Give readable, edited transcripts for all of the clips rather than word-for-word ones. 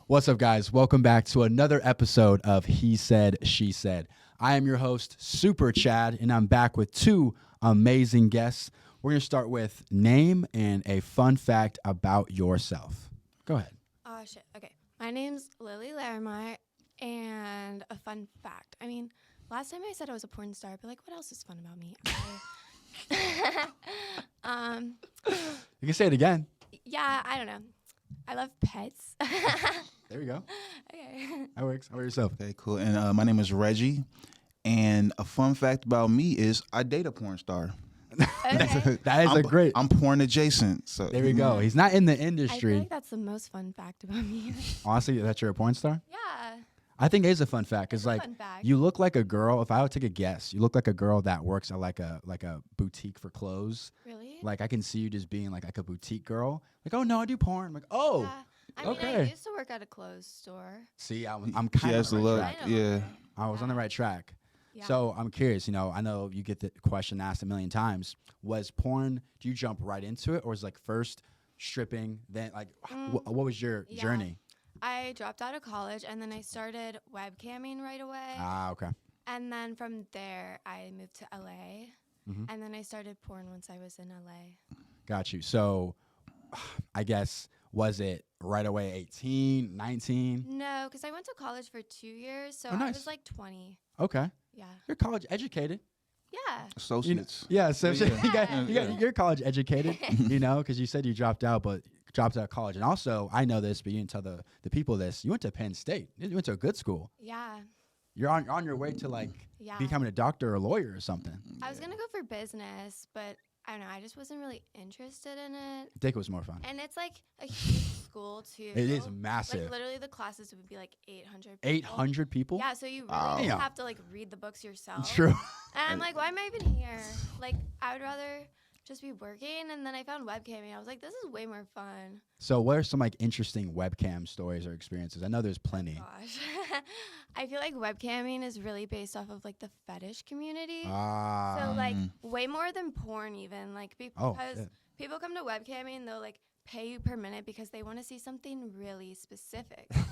What's up, guys? Welcome back to another episode of He Said, She Said. I am your host, Super Chad, and I'm back with two amazing guests. We're going to start with name and a fun fact about yourself. Go ahead. Oh, shit. Okay. My name's Lily Laramire, and a fun fact. I mean, last time I said I was a porn star, but, like, what else is fun about me? You can say it again. Yeah, I don't know. I love pets. There you go. Okay. That works. How about yourself? Okay, cool. And my name is Reggie. And a fun fact about me is I date a porn star. Okay. That is a great. I'm porn adjacent. So There we go. He's not in the I feel industry. like that's the most fun fact about me. Honestly, that you're a porn star? Yeah. I think it is a fun fact because, It's a like, fun fact. you look like a girl. If I would take a guess, you look like a girl that works at like a boutique for clothes. Really? Like, I can see you just being like a boutique girl. Like, oh no, I do porn. I'm like, oh, Yeah. I mean, I okay. used to work at a clothes store. see, I'm She kind has of the on the look. right track. I know. Yeah. I was on the Yeah. right track. Yeah. So I'm curious. You know, I know you get the question asked a million times. Was porn? Do you jump right into it, or is like first stripping, then like what was your Yeah. journey? I dropped out of college, and then I started webcamming right away. Ah, okay. And then from there, I moved to LA. Mhm. And then I started porn once I was in LA. Got you. So I guess, was it right away 18, 19? No, because I went to college for 2 years, so Oh, I nice. was like 20. Okay. Yeah. You're college educated. Yeah. Associates. Yeah, so Yeah. you're college educated, you know, because you said you dropped out, but dropped out of college. And also, I know this, but you didn't tell the people this. You went to Penn State. You went to a good school. Yeah. You're on your way to like Yeah. becoming a doctor or a lawyer or something. I was going to go for business, but I don't know. I just wasn't really interested in it. I think it was more fun. And it's like a huge school, too. It is Like, massive. literally, the classes would be like 800 people. 800 people? Yeah, so you really Wow. just Damn. have to like read the books yourself. True. And I'm like, why am I even here? Like, I would rather just be working. And then I found webcamming. I was like, this is way more fun. So what are some like interesting webcam stories or experiences? I know there's plenty. Gosh. I feel like webcamming is really based off of like the fetish community. Ah. So like way more than porn even. Like Oh, because shit. people come to webcamming, they'll like pay you per minute because they want to see something really specific. You know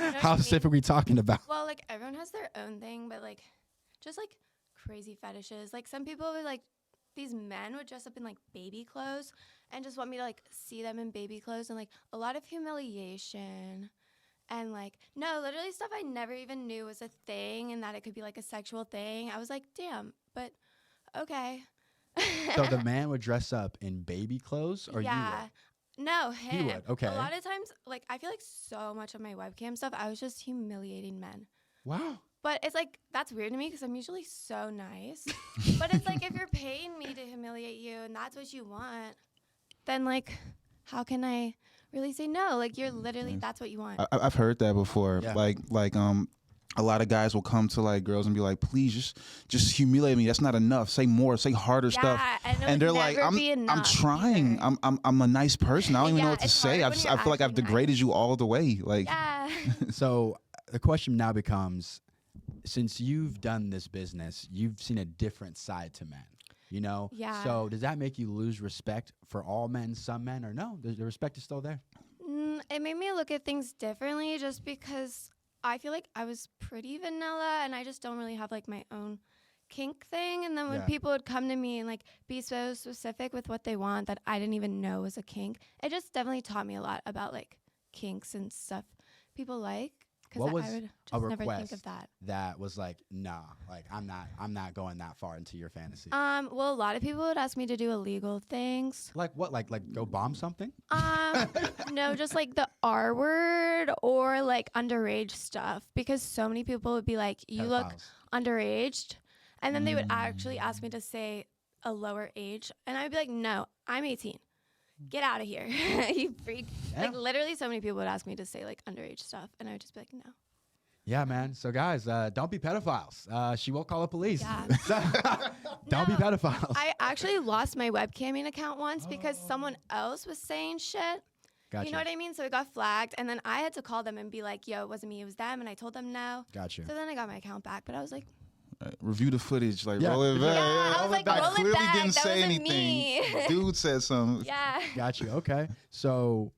what I How mean? specific are we talking about? Well, like everyone has their own thing, but like just like crazy fetishes. Like some people would like these men would dress up in like baby clothes and just want me to like see them in baby clothes and like a lot of humiliation and like no, literally stuff I never even knew was a thing and that it could be like a sexual thing. I was like, damn, but okay. So the man would dress up in baby clothes or you yeah. would? No, him. would, okay. A lot of times, like I feel like so much of my webcam stuff, I was just humiliating men. Wow. But it's like, that's weird to me because I'm usually so nice. But it's like, if you're paying me to humiliate you and that's what you want, then like, how can I really say no? Like, you're literally, that's what you want. I've heard that before. Yeah. Like a lot of guys will come to like girls and be like, please just humiliate me. That's not enough. Say more, say harder stuff. And, it And would they're like, never I'm be enough trying. either. I'm a nice person. I don't even know Yeah, what to it's say. hard when I you're feel like I've actually degraded nice. you all the way. Like Yeah. So the question now becomes, since you've done this business, you've seen a different side to men, you know? Yeah. So does that make you lose respect for all men, some men, or no? The respect is still there? It made me look at things differently just because I feel like I was pretty vanilla and I just don't really have like my own kink thing. And then when Yeah. people would come to me and like be so specific with what they want that I didn't even know was a kink, it just definitely taught me a lot about like kinks and stuff people like. Because What was I would a just never think request of that. that was like, nah, like I'm not going that far into your fantasy? Well, a lot of people would ask me to do illegal things. Like what? Like go bomb something? No, just like the R word or like underage stuff because so many people would be like, you look Pedophiles. underaged. And then they would actually ask me to say a lower age. And I'd be like, no, I'm 18. Get out of here. You freak. Yeah. Like literally so many people would ask me to say like underage stuff. And I would just be like, no. Yeah, man. So guys, don't be pedophiles. She will call the police. Yeah. Don't be No, pedophiles. I actually lost my webcamming account once because someone else was saying shit. Gotcha. You know what I mean? So it got flagged. And then I had to call them and be like, yo, it wasn't me, it was them. And I told them no. Gotcha. So then I got my account back. But I was like, review the footage, like Yeah. roll it back. Yeah, I was like, I roll it clearly back. didn't That say wasn't anything. me. Dude said something. yeah. Got you. Okay. So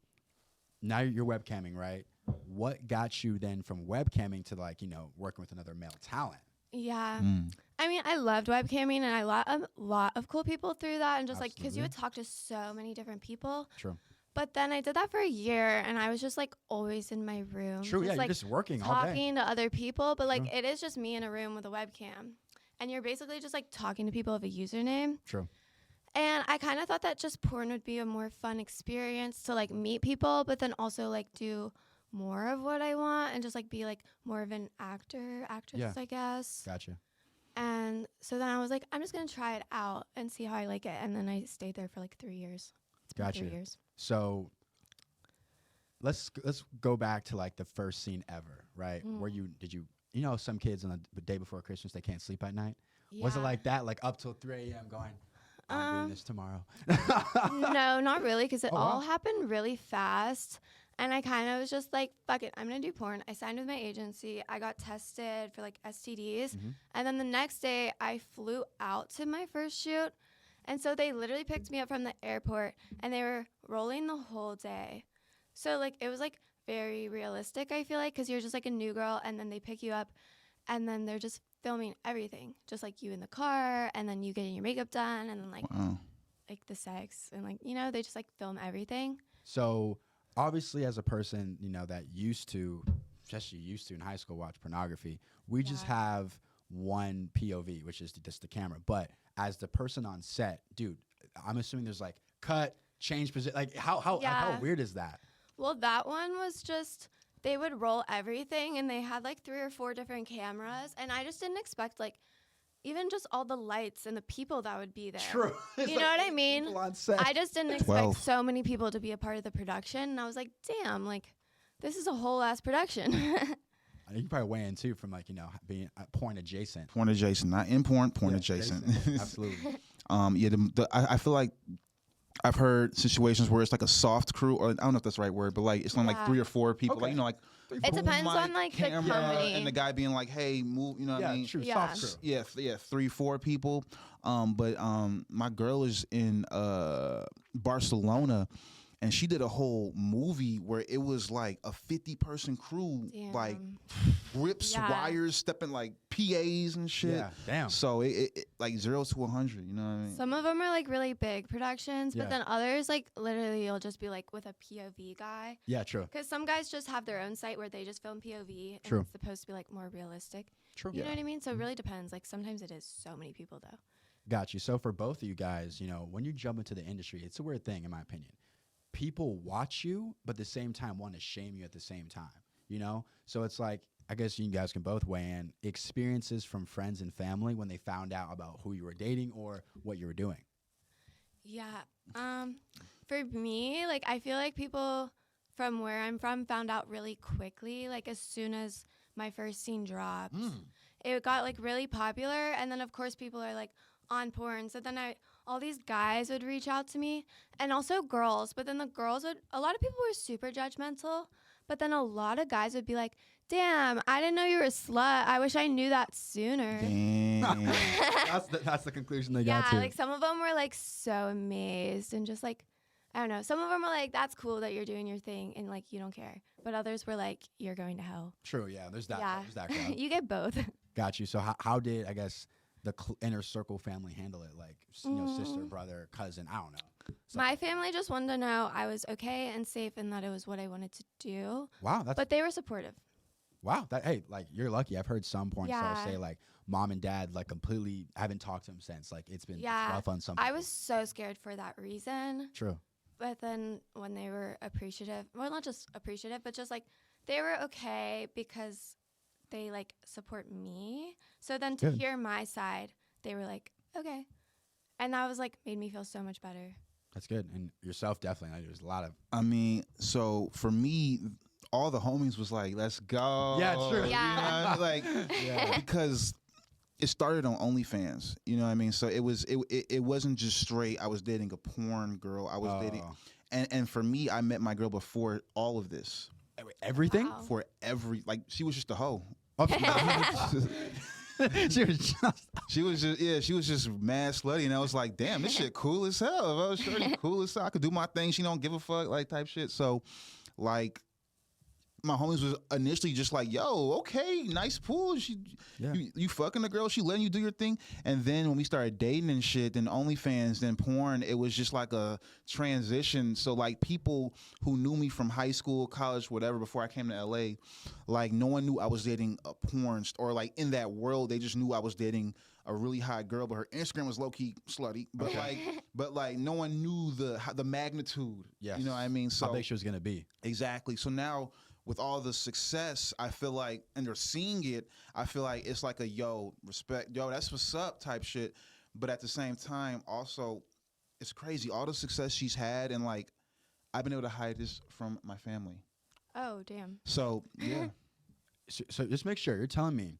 now you're webcamming, right? what got you then from webcamming to like, working with another male talent? Yeah. Mm. I mean, I loved webcamming, and I met a lot of cool people through that, and just like because you would talk to so many different people. True. But then I did that for a year, and I was just like always in my room. True. just, Yeah. like, You're just working all day. talking to other people, but like True. it is just me in a room with a webcam, and you're basically just like talking to people with a username. True. And I kind of thought that just porn would be a more fun experience to like meet people, but then also like do more of what I want and just like be like more of an actress, Yeah. I guess. Gotcha. And so then I was like, I'm just gonna try it out and see how I like it. And then I stayed there for like 3 years. It's been Gotcha. 3 years. So let's go back to like the first scene ever, right? Where did you some kids on the day before Christmas they can't sleep at night? Was it Yeah. like that, like up till 3 a.m. going, I'm doing this tomorrow? No, not really, because it Oh, all wow. happened really fast. And I kind of was just like, fuck it, I'm going to do porn. I signed with my agency. I got tested for like STDs. Mhm. And then the next day, I flew out to my first shoot. And so they literally picked me up from the airport, and they were rolling the whole day. So like it was like very realistic, I feel like, because you're just like a new girl, and then they pick you up, and then they're just filming everything, just like you in the car, and then you getting your makeup done, and then like Wow. like the sex, and like they just like film everything. So obviously, as a person, that used to in high school watch pornography, we just Yeah. have one POV, which is just the camera. But as the person on set, dude, I'm assuming there's like cut, change position. Like how Yeah. weird is that? Well, that one was just they would roll everything, and they had like 3 or 4 different cameras, and I just didn't expect like even just all the lights and the people that would be there. True. It's You know like what I 8 mean? people on set. I just didn't expect 12. so many people to be a part of the production, and I was like, damn, like this is a whole ass production. You can probably weigh in too from like being porn adjacent. Porn adjacent, not in porn. Porn Yeah, adjacent. Absolutely. Yeah. I feel like I've heard situations where it's like a soft crew, or I don't know if that's the right word, but like it's on like Yeah. 3 or 4 people. Okay. Like like It boom depends on, mic, like, the camera, company. and the guy being like, "Hey, move." You know what Yeah, I mean? true. Yeah. Soft crew. Yeah, 3, 4 people. But my girl is in Barcelona, and she did a whole movie where it was like a 50-person crew, like Damn. rips, Yeah. wires, stepping like PAs and shit. Yeah. Damn. So it like 0 to 100. You know what I mean? Some of them are like really big productions, Yeah. but then others like literally you'll just be like with a POV guy. Yeah. True. Because some guys just have their own site where they just film POV, and True. it's supposed to be like more realistic. True. You know what I mean? So it really depends. Like sometimes it is so many people though. Got you. So for both of you guys, when you jump into the industry, it's a weird thing in my opinion. People watch you, but at the same time want to shame you at the same time, So it's like, I guess you guys can both weigh in experiences from friends and family when they found out about who you were dating or what you were doing. Yeah. For me, like I feel like people from where I'm from found out really quickly, like as soon as my first scene dropped. It got like really popular, and then of course people are like on porn. So then all these guys would reach out to me, and also girls, but then the girls a lot of people were super judgmental, but then a lot of guys would be like, damn, I didn't know you were a slut. I wish I knew that sooner. Damn. that's the conclusion they Yeah, got to. like some of them were like so amazed and just like, I don't know. Some of them were like, that's cool that you're doing your thing and like you don't care. But others were like, you're going to hell. True. Yeah. There's that. Yeah. There's that crowd. You get both. Got you. So how did, I guess, the inner circle family handle it? Like, sister, brother, cousin, I don't know. My family just wanted to know I was okay and safe and that it was what I wanted to do. Wow. That's But they were supportive. wow. Hey, like you're lucky. I've heard some porn stars Yeah. say like mom and dad like completely haven't talked to them since. Like it's been Yeah. rough on some. I people. was so scared for that reason. True. But then when they were appreciative, well, not just appreciative, but just like they were okay because they like support me. So then to Good. hear my side, they were like, okay. And that was like made me feel so much better. That's good. And yourself definitely. Like, there's a lot of I mean, so for me, all the homies was like, "Let's go." Yeah, true. Yeah. You know, like because it started on OnlyFans. You know what I mean? So it wasn't just straight. I was dating a porn girl. I was dating, and for me, I met my girl before all of this. everything. Wow. For she was just a hoe. She was just She was just mad slutty, and I was like, damn, this shit cool as hell. If I was shorty cool as hell, I could do my thing. She don't give a fuck, like type shit. So, like, my homies was initially just like, yo, okay, nice pool. You fucking the girl, she letting you do your thing. And then when we started dating and shit, then OnlyFans, then porn, it was just like a transition. So like people who knew me from high school, college, whatever, before I came to LA, like no one knew I was dating a porn or like in that world, they just knew I was dating a really hot girl, but her Instagram was low key slutty. But like no one knew the magnitude. Yes. You know what I mean? So How big she was gonna be. exactly. So now with all the success, I feel like, and they're seeing it, I feel like it's like a yo, respect, yo, that's what's up type shit. But at the same time, also, it's crazy. All the success she's had, and like, I've been able to hide this from my family. Oh, damn. So, yeah. So just make sure you're telling me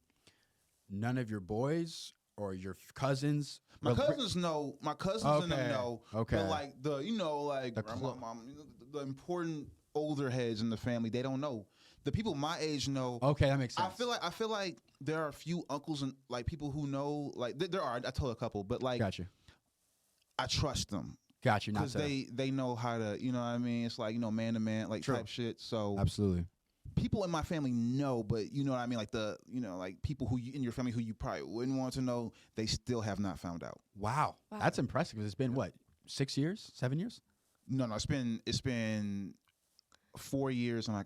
none of your boys or your cousins. My cousins know. My cousins and them know. Okay. But like The grandma, mom, the important older heads in the family, they don't know. The people my age know. Okay, that makes sense. I feel like there are a few uncles and like people who know. Like there are. I told a couple, but like, Got you. I trust them Got you. Not because to. they know how to. You know what I mean? It's like man to man like True. type shit. So Absolutely. people in my family know, but you know what I mean? Like like people who in your family who you probably wouldn't want to know, they still have not found out. Wow. Wow. That's impressive. 'Cause it's been what, 6 years, 7 years? No, it's been 4 years and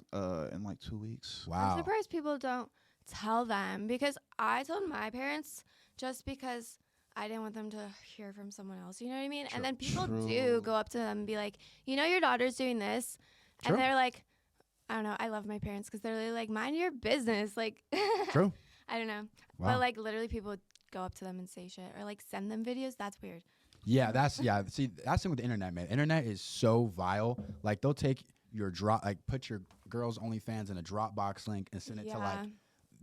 in like 2 weeks. Wow. I'm surprised people don't tell them, because I told my parents just because I didn't want them to hear from someone else. You know what I mean? And then people do True. go up to them and be like, your daughter's doing this. True. And they're like, I don't know. I love my parents because they're literally like, mind your business. Like, True. I don't know. Wow. But like literally people would go up to them and say shit or like send them videos. That's weird. Yeah, see, that's the thing with the internet, man. Internet is so vile. Like they'll take your put your girl's OnlyFans in a Dropbox link and send it to like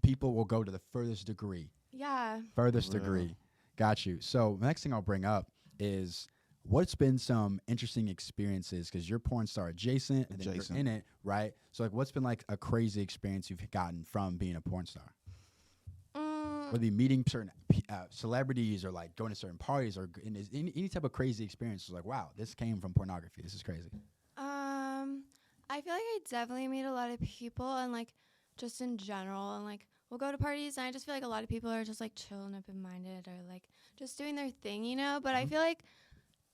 people will go to the furthest degree. Yeah. Furthest Real. degree. Got you. So the next thing I'll bring up is what's been some interesting experiences, because you're porn star adjacent and then you're in it, right? So like what's been like a crazy experience you've gotten from being a porn star? Whether you meeting certain celebrities or like going to certain parties or any type of crazy experience, like, wow, this came from pornography. This is crazy. I feel like I definitely meet a lot of people and like just in general, and like we'll go to parties and I just feel like a lot of people are just like chill and open-minded or like just doing their thing, but I feel like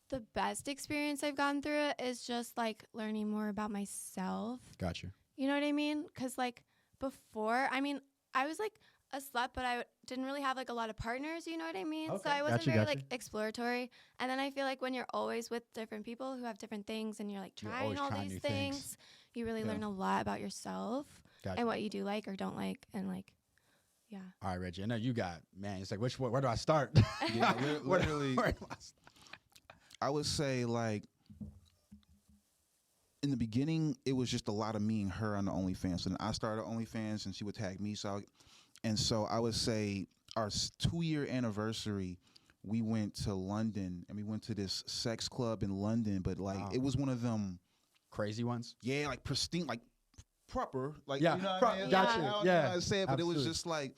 the best experience I've gotten through it is just like learning more about myself. Got you. You know what I mean? Because like before, I was like a slut, but I didn't really have like a lot of partners. You know what I mean? Okay. So I wasn't Gotcha, very gotcha. like exploratory. And then I feel like when you're always with different people who have different things and you're like You're trying always all trying these new things, things. you really Yeah. learn a lot about yourself Gotcha. and what you do like or don't like, and like, yeah. All right, Reggie. I know you got, man, it's like, where do I start? Yeah, Where- literally. where do I start? I would say like in the beginning, it was just a lot of me and her on the OnlyFans. And I started OnlyFans, and she would tag me. So I would say our 2-year anniversary, we went to London, and we went to this sex club in London. But like, Wow. it was one of them, Crazy ones? yeah, like pristine, like proper, like Yeah, you know what I mean? gotcha, I don't yeah, know how to say it, but it was absolutely. just like,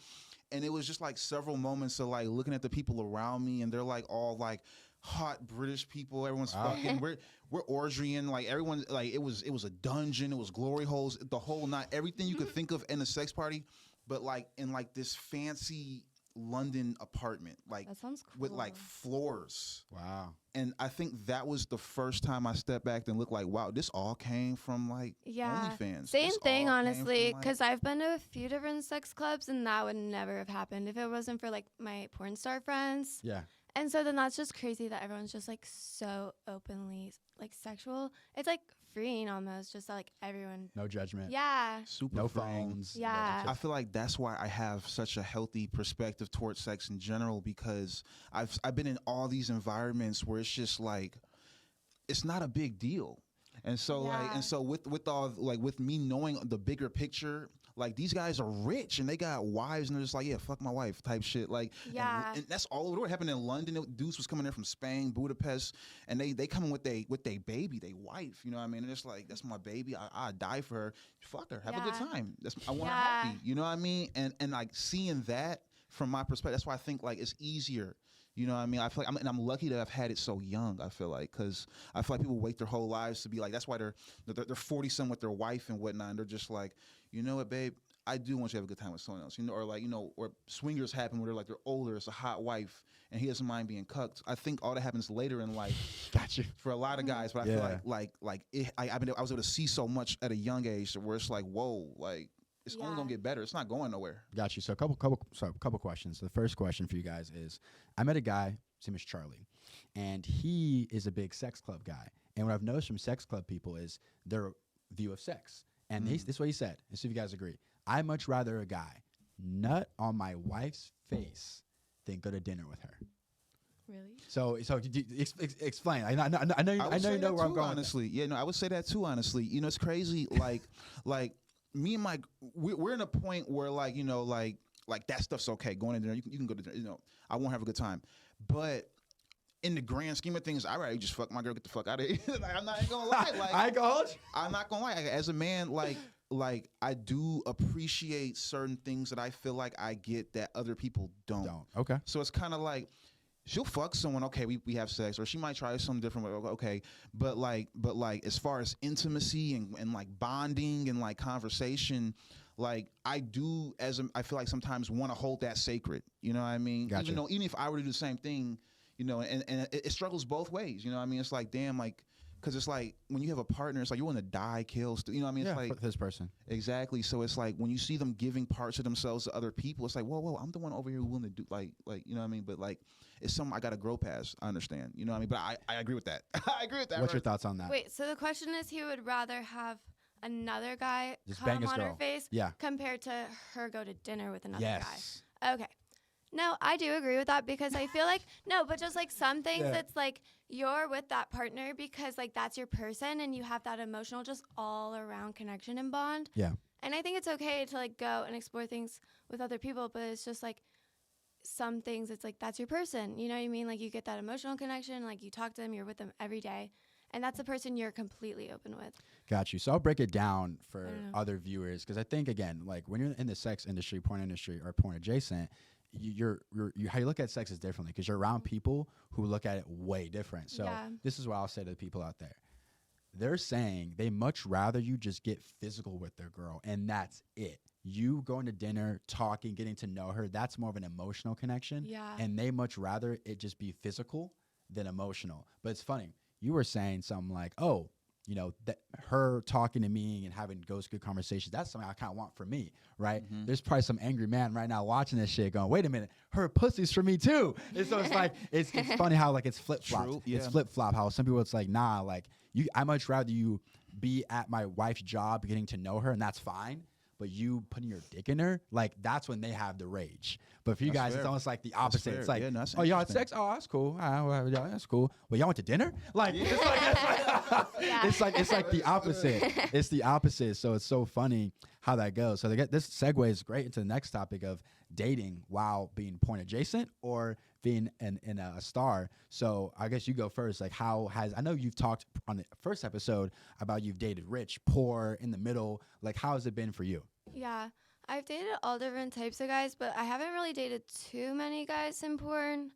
and it was just like several moments of like looking at the people around me, and they're like all like hot British people. Everyone's Wow. fucking. We're orgying. Like everyone. Like it was a dungeon. It was glory holes. The whole night. Everything you could think of in a sex party, but like in like this fancy London apartment, like That sounds cool. with like floors. Wow. And I think that was the first time I stepped back and looked like, wow, this all came from like Yeah. OnlyFans. Same This thing, all came honestly, from, like- because I've been to a few different sex clubs and that would never have happened if it wasn't for like my porn star friends. Yeah. And so then that's just crazy that everyone's just like so openly like sexual. It's like freeing almost, just that, like everyone. No judgment. Yeah. super No freeing. phones. Yeah. I feel like that's why I have such a healthy perspective towards sex in general, because I've been in all these environments where it's just like it's not a big deal. And so Yeah. with all like with me knowing the bigger picture, like these guys are rich and they got wives and they're just like, yeah, fuck my wife type shit. Like Yeah. and that's all over the world. It happened in London. Dudes was coming in from Spain, Budapest, and they come in with they baby, they wife. You know what I mean? And it's like, that's my baby. I die for her. Fuck her. Have a good Yeah. time. I want her Yeah. happy. You know what I mean? And like seeing that from my perspective, that's why I think like it's easier. You know what I mean? I feel like I'm lucky that I've had it so young. I feel like, because I feel like people wait their whole lives to be like. That's why they're 40 some with their wife and whatnot. And they're just like, you know what, babe, I do want you to have a good time with someone else, you know, or like, you know, or swingers happen where they're like they're older, it's a hot wife, and he doesn't mind being cucked. I think all that happens later in life Got you. for a lot of guys, but I feel like I was able to see so much at a young age where it's like, whoa, like it's only gonna get better. It's not going nowhere. Got you. So a couple questions. So the first question for you guys is, I met a guy, his name is Charlie, and he is a big sex club guy. And what I've noticed from sex club people is their view of sex. And this is what he said. Let's see if you guys agree. I much rather a guy nut on my wife's face than go to dinner with her. Really? So explain. I know you know where I'm going. Honestly, yeah, no, I would say that too. Honestly, you know, it's crazy. Like me and we're in a point where like, you know, like that stuff's okay. Going to dinner, you can go to dinner. You know, I won't have a good time, but in the grand scheme of things, I'd rather just fuck my girl, get the fuck out of here. Like, I'm not gonna lie. Like, I ain't gonna hold you. I'm not gonna lie. As a man, like I do appreciate certain things that I feel like I get that other people don't. Okay. So it's kind of like she'll fuck someone. Okay, we have sex, or she might try something different. Okay, but like as far as intimacy and like bonding and like conversation. Like I do, I feel like sometimes want to hold that sacred. You know what I mean? Gotcha. Even if I were to do the same thing, you know, and it struggles both ways. You know what I mean? It's like, damn, like, because it's like when you have a partner, it's like you want to die, kill, you know what I mean? It's like for this person. Exactly. So it's like when you see them giving parts of themselves to other people, it's like, whoa, I'm the one over here willing to do like you know what I mean? But like it's something I got to grow past. I understand. You know what I mean? But I agree with that. I agree with that. What's your thoughts on that? Wait, so the question is he would rather have another guy Just bang come his on girl. her face compared to her go to dinner with another guy. Okay. No, I do agree with that because I feel like, no, but just like some things it's like you're with that partner because like that's your person and you have that emotional just all around connection and bond. Yeah. And I think it's okay to like go and explore things with other people, but it's just like some things it's like that's your person. You know what I mean? Like you get that emotional connection, like you talk to them, you're with them every day. And that's a person you're completely open with. Got you. So I'll break it down for other viewers because I think, again, like when you're in the sex industry, porn industry, or porn adjacent, you how you look at sex is differently because you're around people who look at it way different. So this is what I'll say to the people out there. They're saying they much rather you just get physical with their girl, and that's it. You going to dinner, talking, getting to know her, that's more of an emotional connection. Yeah. And they much rather it just be physical than emotional. But it's funny. You were saying something like, oh, you know, that her talking to me and having good conversations, that's something I kind of want for me, right? Mm-hmm. There's probably some angry man right now watching this shit going, wait a minute, her pussy's for me too. And so it's like, it's funny how like it's flip-flop. Yeah. It's flip-flop how some people it's like, nah, like I much rather you be at my wife's job getting to know her and that's fine. But you putting your dick in her, like that's when they have the rage. But for you guys, it's almost like the opposite. It's like, oh, y'all had sex? Oh, that's cool. Yeah, that's cool. Well, y'all went to dinner? Like, it's like the opposite. It's the opposite. So it's so funny how that goes. So this segues great into the next topic of dating while being porn adjacent or being in a star. So I guess you go first. Like, I know you've talked on the first episode about you've dated rich, poor, in the middle. Like, how has it been for you? Yeah, I've dated all different types of guys, but I haven't really dated too many guys in porn.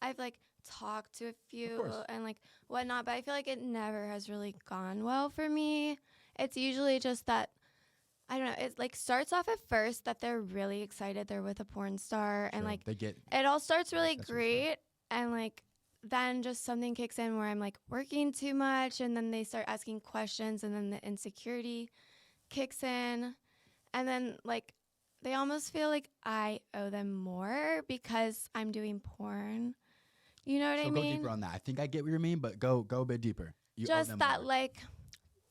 I've like talked to a few and like whatnot, but I feel like it never has really gone well for me. It's usually just that, I don't know, it like starts off at first that they're really excited they're with a porn star and like it all starts really great and like then just something kicks in where I'm like working too much and then they start asking questions and then the insecurity kicks in. And then, like, they almost feel like I owe them more because I'm doing porn. You know what I mean? So go deeper on that. I think I get what you mean, but go a bit deeper. You just that, more. Like,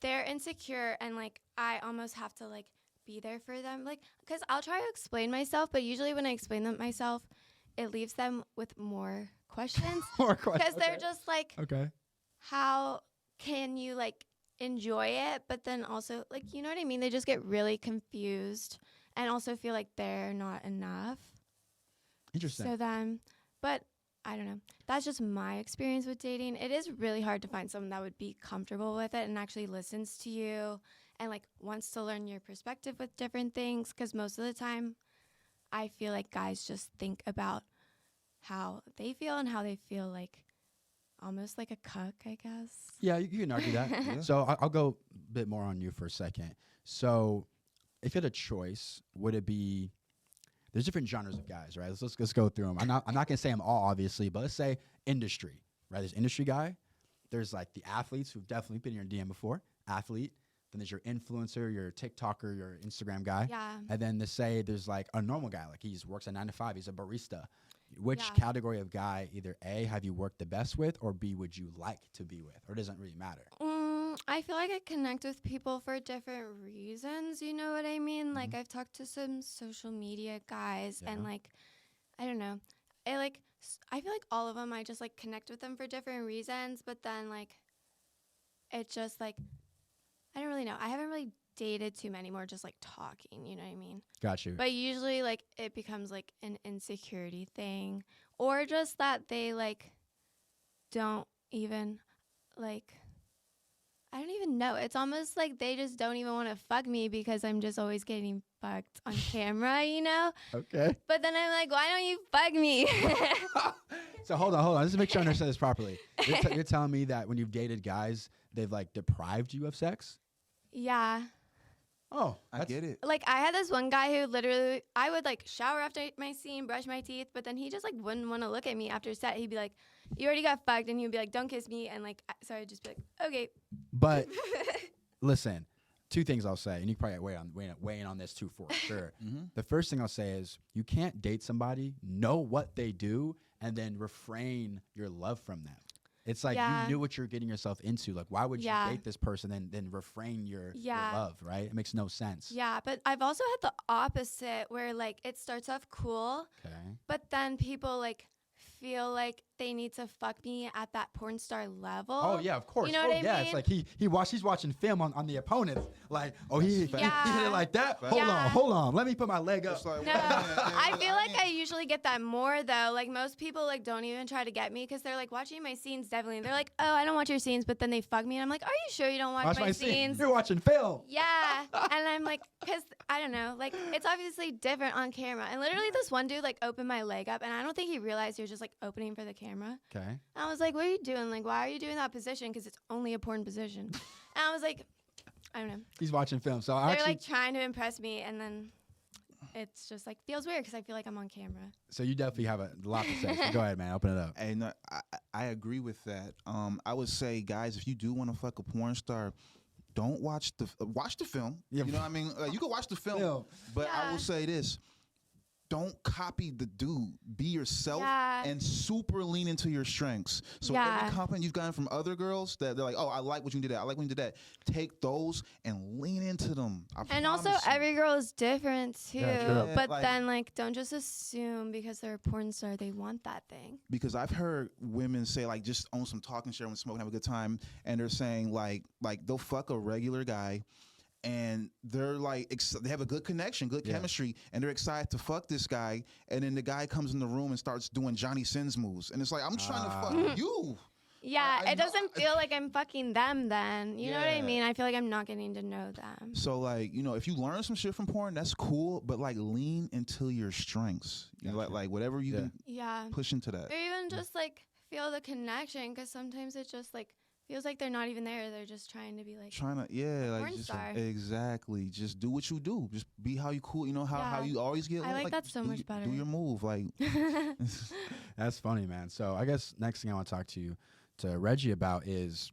they're insecure and, like, I almost have to, like, be there for them. Like, because I'll try to explain myself, but usually when I explain them myself, it leaves them with more questions. Because they're just like, how can you, like, enjoy it, but then also like you know what I mean, they just get really confused and also feel like they're not enough. Interesting. So then, but I don't know, that's just my experience with dating. It is really hard to find someone that would be comfortable with it and actually listens to you and like wants to learn your perspective with different things, because most of the time I feel like guys just think about how they feel and how they feel like almost like a cuck, I guess. Yeah, you can argue that. So I'll go a bit more on you for a second. So if you had a choice, would it be? There's different genres of guys, right? Let's go through them. I'm not gonna say them all, obviously, but let's say industry, right? There's industry guy. There's like the athletes who've definitely been in your DM before, athlete. Then there's your influencer, your TikToker, your Instagram guy. Yeah. And then to say there's like a normal guy, like he works at 9 to 5, he's a barista. Which Yeah. category of guy, either A, have you worked the best with, or B, would you like to be with, or doesn't really matter? I feel like I connect with people for different reasons. You know what I mean? Like I've talked to some social media guys, and Yeah. like I don't know, I feel like all of them I just like connect with them for different reasons. But then like it's just like I don't really know. I haven't really dated too many, more just like talking. You know what I mean? Got you. But usually like it becomes like an insecurity thing, or just that they like don't even like. I don't even know. It's almost like they just don't even want to fuck me because I'm just always getting fucked on camera, you know? Okay. But then I'm like, why don't you fuck me? So hold on. Just to make sure I understand this properly. You're telling me that when you've dated guys, they've like deprived you of sex? Yeah. Oh, I get it. Like I had this one guy who literally, I would like shower after my scene, brush my teeth, but then he just like wouldn't want to look at me after set. He'd be like, you already got fucked. And he'd be like, don't kiss me. And like, so I'd just be like, okay. But listen, two things I'll say, and you can probably weigh in on this too for sure. The first thing I'll say is you can't date somebody, know what they do, and then refrain your love from them. It's like Yeah. you knew what you're getting yourself into. Like, why would you Yeah. date this person and then refrain your Yeah. love, right? It makes no sense. Yeah. But I've also had the opposite where like it starts off cool, Okay. but then people like feel like they need to fuck me at that porn star level. Oh yeah, of course. You know oh what I yeah, mean? it's like he's watching film on the opponents. Like, oh he hit Yeah. it like that. Yeah. Hold on. Let me put my leg up. It's like, No, well, yeah, I feel like I ain't- usually get that more though. Like most people like don't even try to get me because they're like watching my scenes definitely. They're like, oh, I don't watch your scenes, but then they fuck me and I'm like, are you sure you don't watch my scene. scenes? You're watching film. Yeah, and I'm like, cause I don't know, like it's obviously different on camera. And literally, this one dude like opened my leg up, and I don't think he realized he was just like opening for the camera. Okay. And I was like, what are you doing? Like, why are you doing that position? Because it's only a porn position. And I was like, I don't know. He's watching film. So They're actually, like trying to impress me, and then it's just like feels weird because I feel like I'm on camera. so you definitely have a lot to say. So go ahead, man. Open it up. And I agree with that. I would say, guys, if you do want to fuck a porn star, don't watch the film. Yeah. You know what I mean? You can watch the film, Film. but I Yeah. will say this: don't copy the dude. Be yourself Yeah. and super lean into your strengths. So Yeah. every compliment you've gotten from other girls that they're like, oh, I like what you did that. I like when you did that. Take those and lean into them. And also, promise you. every girl is different too. Yeah, true. Yeah, But like- then, like, don't just assume because they're a porn star they want that thing. Because I've heard women say like just on some talking, sharing, smoking, have a good time, and they're saying like they'll fuck a regular guy, and they're like they have a good connection, good Yeah. chemistry, and they're excited to fuck this guy, and then the guy comes in the room and starts doing Johnny Sins moves, and it's like I'm trying to fuck you. Yeah, I it know- doesn't feel like I'm fucking them then. You know what I Yeah. mean? I feel like I'm not getting to know them. So like if you learn some shit from porn, that's cool, but like lean into your strengths, you know, Gotcha. like whatever you Yeah. can Yeah. push into that. Or even just like feel the connection because sometimes it just like feels like they're not even there. They're just trying to be like, Trying to like porn just star. exactly just do what you do, just be how you cool, how Yeah. you always get I like that just so do much your- better. do your move like That's funny, man. So I guess next thing I want to talk to Reggie about is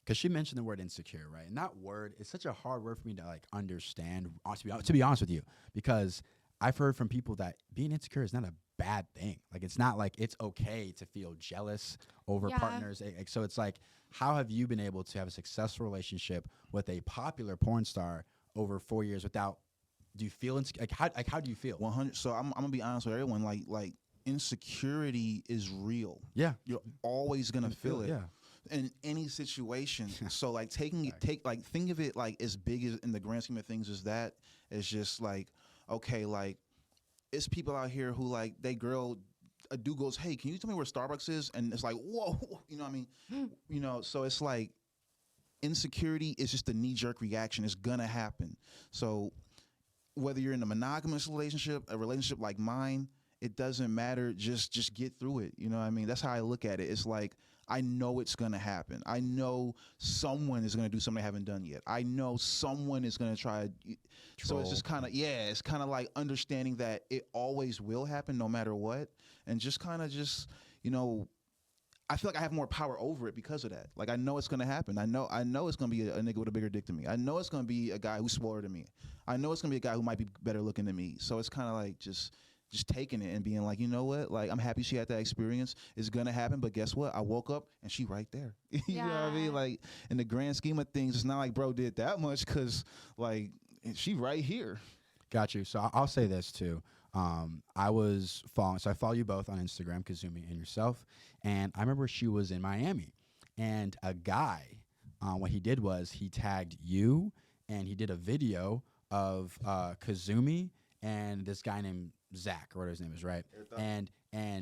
because she mentioned the word insecure, right? And that word is such a hard word for me to like understand. To be honest with you, because I've heard from people that being insecure is not a bad thing. Like it's not like it's okay to feel jealous over Yeah. partners. So it's like, how have you been able to have a successful relationship with a popular porn star over 4 years without? Do you feel how do you feel? 100. So I'm gonna be honest with everyone. Like insecurity is real. Yeah, You're always gonna You feel it. Yeah, In any situation. So like think of it like as big as in the grand scheme of things as that. It's just like, okay, like it's people out here who like a dude goes, hey, can you tell me where Starbucks is? And it's like, whoa, you know what I mean? So it's like insecurity is just a knee-jerk reaction. It's gonna happen. So whether you're in a monogamous relationship, a relationship like mine, it doesn't matter. Just get through it. You know what I mean? That's how I look at it. It's like I know it's gonna happen. I know someone is gonna do something they haven't done yet. I know someone is gonna try. So it's just kind of it's kind of like understanding that it always will happen no matter what, and just kind of just I feel like I have more power over it because of that. Like I know it's gonna happen. I know it's gonna be a nigga with a bigger dick than me. I know it's gonna be a guy who's smaller than me. I know it's gonna be a guy who might be better looking than me. So it's kind of like just taking it and being like, you know what? Like I'm happy she had that experience. It's gonna happen, but guess what? I woke up and she right there. You know what I mean? Like in the grand scheme of things, it's not like bro did that much because like she right here. Got you. So I'll say this too. I was following, so I follow you both on Instagram, Kazumi and yourself. And I remember she was in Miami, and a guy, what he did was he tagged you, and he did a video of Kazumi and this guy named Zach, or whatever his name is, right? And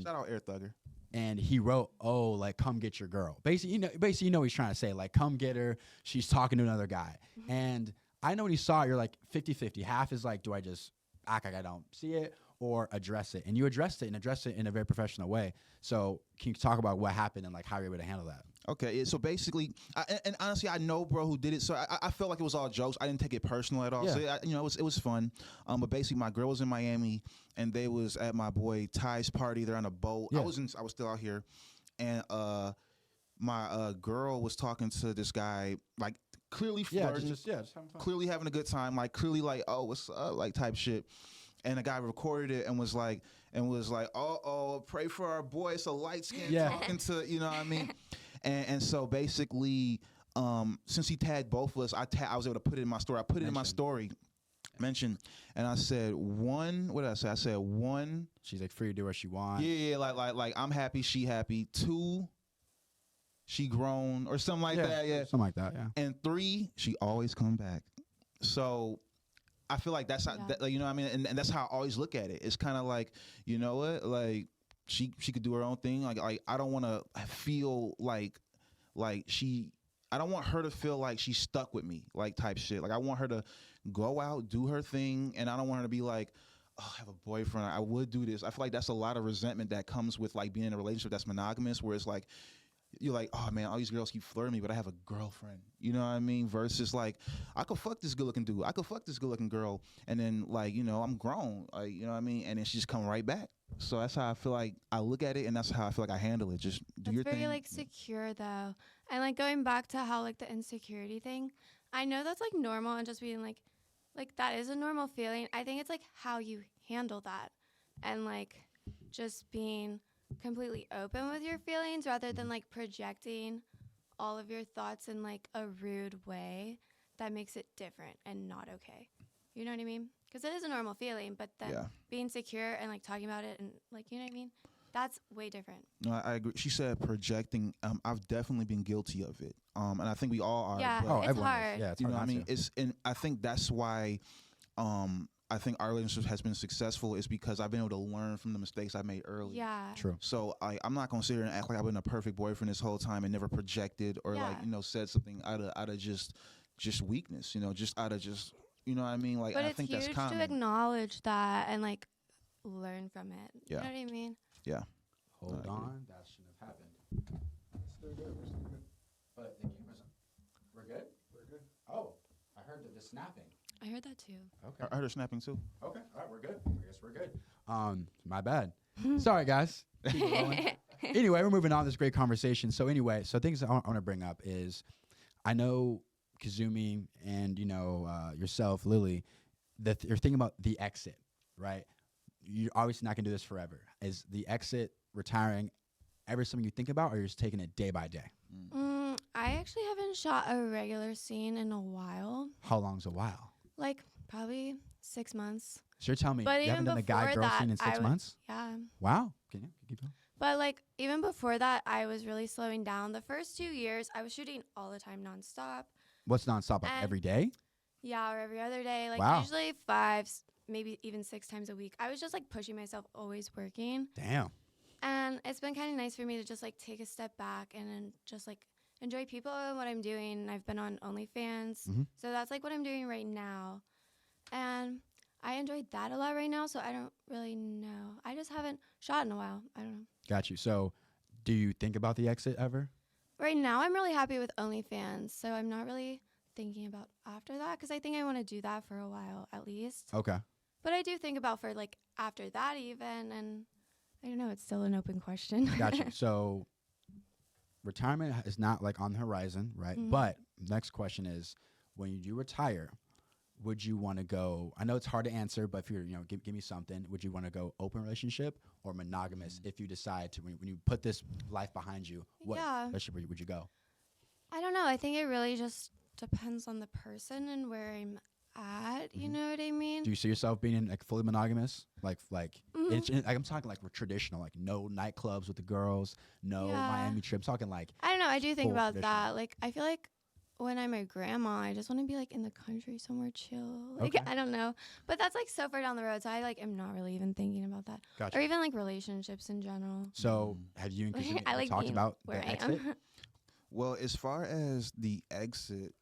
Shout out Air Thugger. And he wrote, "Oh, like come get your girl." Basically, you know, he's trying to say like, "Come get her. She's talking to another guy." And I know when you saw it, you're like 50-50. Half is like, do I just act like I don't see it or address it? And you addressed it in a very professional way. So can you talk about what happened and like how you're able to handle that? Okay, so basically, and honestly, I know bro who did it, so I felt like it was all jokes. I didn't take it personal at all. Yeah. So it was fun. But basically, my girl was in Miami, and they was at my boy Ty's party. They're on a boat. Yeah. I was still out here, and my girl was talking to this guy, like clearly flirting, just having fun. clearly having a good time, like clearly like, oh, what's up, like type shit. And the guy recorded it and was like, pray for our boy. It's a light skin talking to, you know what I mean? And so basically, since he tagged both of us, I was able to put it in my story. I put it in my story, mention, and I said what did I say? I said one. She's like free to do what she wants. Yeah, like I'm happy, she happy. 2, she grown or something like that. Yeah, something like that. Yeah. And 3, she always come back. So I feel like that's how, like, you know what I mean? And that's how I always look at it. It's kind of like, you know what? Like she could do her own thing. Like I don't want to feel like I don't want her to feel like she's stuck with me, like type shit. Like I want her to go out, do her thing. And I don't want her to be like, oh, I have a boyfriend. I would do this. I feel like that's a lot of resentment that comes with like being in a relationship that's monogamous, where it's like, you're like, oh man, all these girls keep flirting me, but I have a girlfriend. You know what I mean? Versus like, I could fuck this good looking dude. I could fuck this good looking girl. And then like, you know, I'm grown. Like, you know what I mean? And then she just come right back. So that's how I feel like I look at it, and that's how I feel like I handle it. Just do your thing. That's very like secure though. And like going back to how like the insecurity thing, I know that's like normal and just being like that is a normal feeling. I think it's like how you handle that and like just being completely open with your feelings rather than like projecting all of your thoughts in like a rude way that makes it different and not okay. You know what I mean? Because it is a normal feeling, but then being secure and like talking about it and like, you know what I mean? That's way different. No, I agree. She said projecting. I've definitely been guilty of it. And I think we all are. Yeah, but, it's hard. Yeah, it's you hard know what I mean? to. And I think that's why I think our relationship has been successful, is because I've been able to learn from the mistakes I made early. Yeah. True. So I'm not gonna sit here and act like I've been a perfect boyfriend this whole time and never projected or like, you know, said something out of just weakness, you know, just out of just, you know what I mean? Like, But I it's think huge that's common. to acknowledge that and like learn from it. Yeah. You know what I mean? Yeah. Hold on, that shouldn't have happened. Still good. We're still good. But the camera's on. We're good. We're good. Oh, I heard the snapping. I heard that too. Okay. I heard her snapping too. Okay. All right, we're good. I guess we're good. My bad. Sorry, guys. Keep it rolling. Anyway, we're moving on. This great conversation. So anyway, things I want to bring up is, I know Kazumi and yourself, Lily, you're thinking about the exit, right? You're obviously not gonna do this forever. Is the exit, retiring, ever something you think about, or you're just taking it day by day? I actually haven't shot a regular scene in a while. How long's a while? Like probably 6 months. So you're telling me But you haven't even done a guy before girl that, scene in 6 months? Yeah. Wow. Can you keep going? But like even before that, I was really slowing down. The first 2 years, I was shooting all the time, nonstop. What's nonstop? Like And- every day? Yeah, or every other day. Like Wow. usually 5, maybe even 6 times a week. I was just like pushing myself, always working. Damn. And it's been kind of nice for me to just like take a step back and then just like enjoy people and what I'm doing. I've been on OnlyFans. So that's like what I'm doing right now. And I enjoyed that a lot right now. So I don't really know. I just haven't shot in a while. I don't know. Got you. So Do you think about the exit ever? Right now, I'm really happy with OnlyFans, so I'm not really thinking about after that because I think I want to do that for a while at least. Okay. But I do think about for like after that even, and I don't know, it's still an open question. Gotcha. So retirement is not like on the horizon, right? Mhm. But next question is, when you do retire, would you want to go? I know it's hard to answer, but if you're, give me something. Would you want to go open relationship or monogamous? If you decide to, when you put this life behind you, what Yeah. relationship would you go? I don't know. I think it really just depends on the person and where I'm at. You Mhm. know what I mean? Do you see yourself being in, like fully monogamous? Like Mhm. I'm talking like traditional, like no nightclubs with the girls, no Yeah. Miami trip. I'm talking like I don't know. I do think full about traditional. that. Like, I feel like when I'm a grandma, I just want to be like in the country somewhere chill. Like, Okay. I don't know. But that's like so far down the road. So I like am not really even thinking about that. Gotcha. Or even like relationships in general. So have you and Like, Christina I like talked being about where the I exit? am. Well, as far as the exit,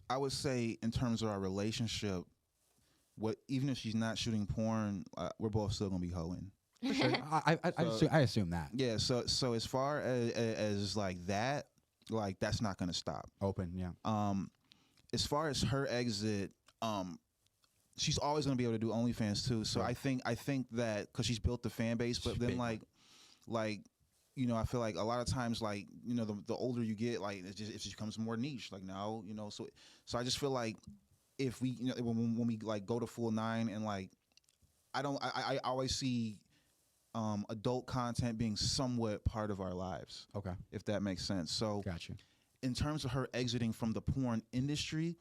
I would say in terms of our relationship, even if she's not shooting porn, we're both still gonna be hoeing. For sure. I assume that. Yeah. So as far as like that, like that's not gonna stop. Open, yeah. As far as her exit, she's always gonna be able to do OnlyFans too. So Right. I think that because she's built the fan base, but She's then big. like I feel like a lot of times like the older you get, like it just becomes more niche. Like now so I just feel like if we when we like go to full 9 and like I always see adult content being somewhat part of our lives, Okay. if that makes sense. So Got you. in terms of her exiting from the porn industry,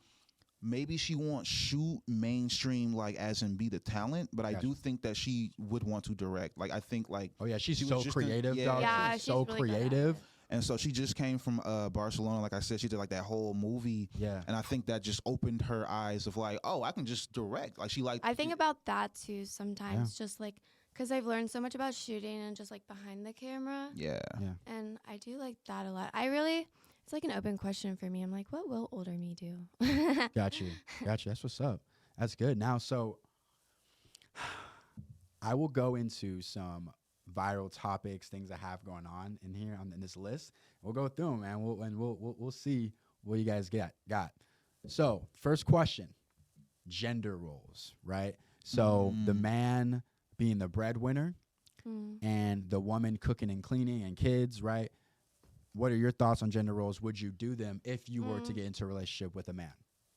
maybe she won't shoot mainstream like as in be the talent, but I Gotcha. do think that she would want to direct. Like I think like Oh yeah, she's She was so just in- creative, yeah. dog. Yeah, She's she's so really good at creative. it. and so she just came from Barcelona. Like I said, she did like that whole movie. Yeah. And I think that just opened her eyes of like, oh, I can just direct. Like she liked. I think about that too sometimes. Just like, because I've learned so much about shooting and just like behind the camera. Yeah. Yeah. And I do like that a lot. It's like an open question for me. I'm like, what will older me do? Got you. Got you. That's what's up. That's good. Now, so I will go into some viral topics, things I have going on in here in this list. We'll go through them, man. We'll see what you guys got. So, first question: gender roles, right? So the man being the breadwinner Mm. and the woman cooking and cleaning and kids, right? What are your thoughts on gender roles? Would you do them if you were to get into a relationship with a man?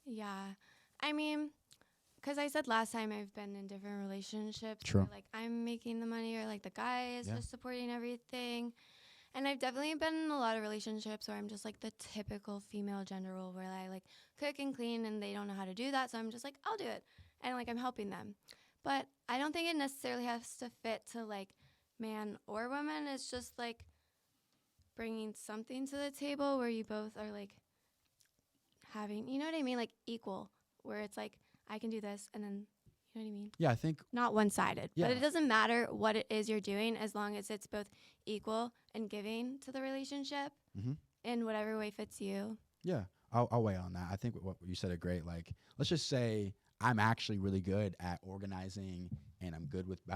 Yeah. I mean, because I said last time I've been in different relationships. True. Where, like, I'm making the money or, like, the guy is Yeah. just supporting everything. And I've definitely been in a lot of relationships where I'm just, like, the typical female gender role where I, like, cook and clean and they don't know how to do that. So I'm just like, I'll do it. And, like, I'm helping them. But I don't think it necessarily has to fit to, like, man or woman. It's just, like, bringing something to the table where you both are, like, having, you know what I mean? Like, equal, where it's like, I can do this, and then, you know what I mean? Yeah, I think Not one-sided. Yeah. But it doesn't matter what it is you're doing as long as it's both equal and giving to the relationship Mhm. in whatever way fits you. Yeah, I'll weigh on that. I think what you said are great. Like, let's just say I'm actually really good at organizing, and I'm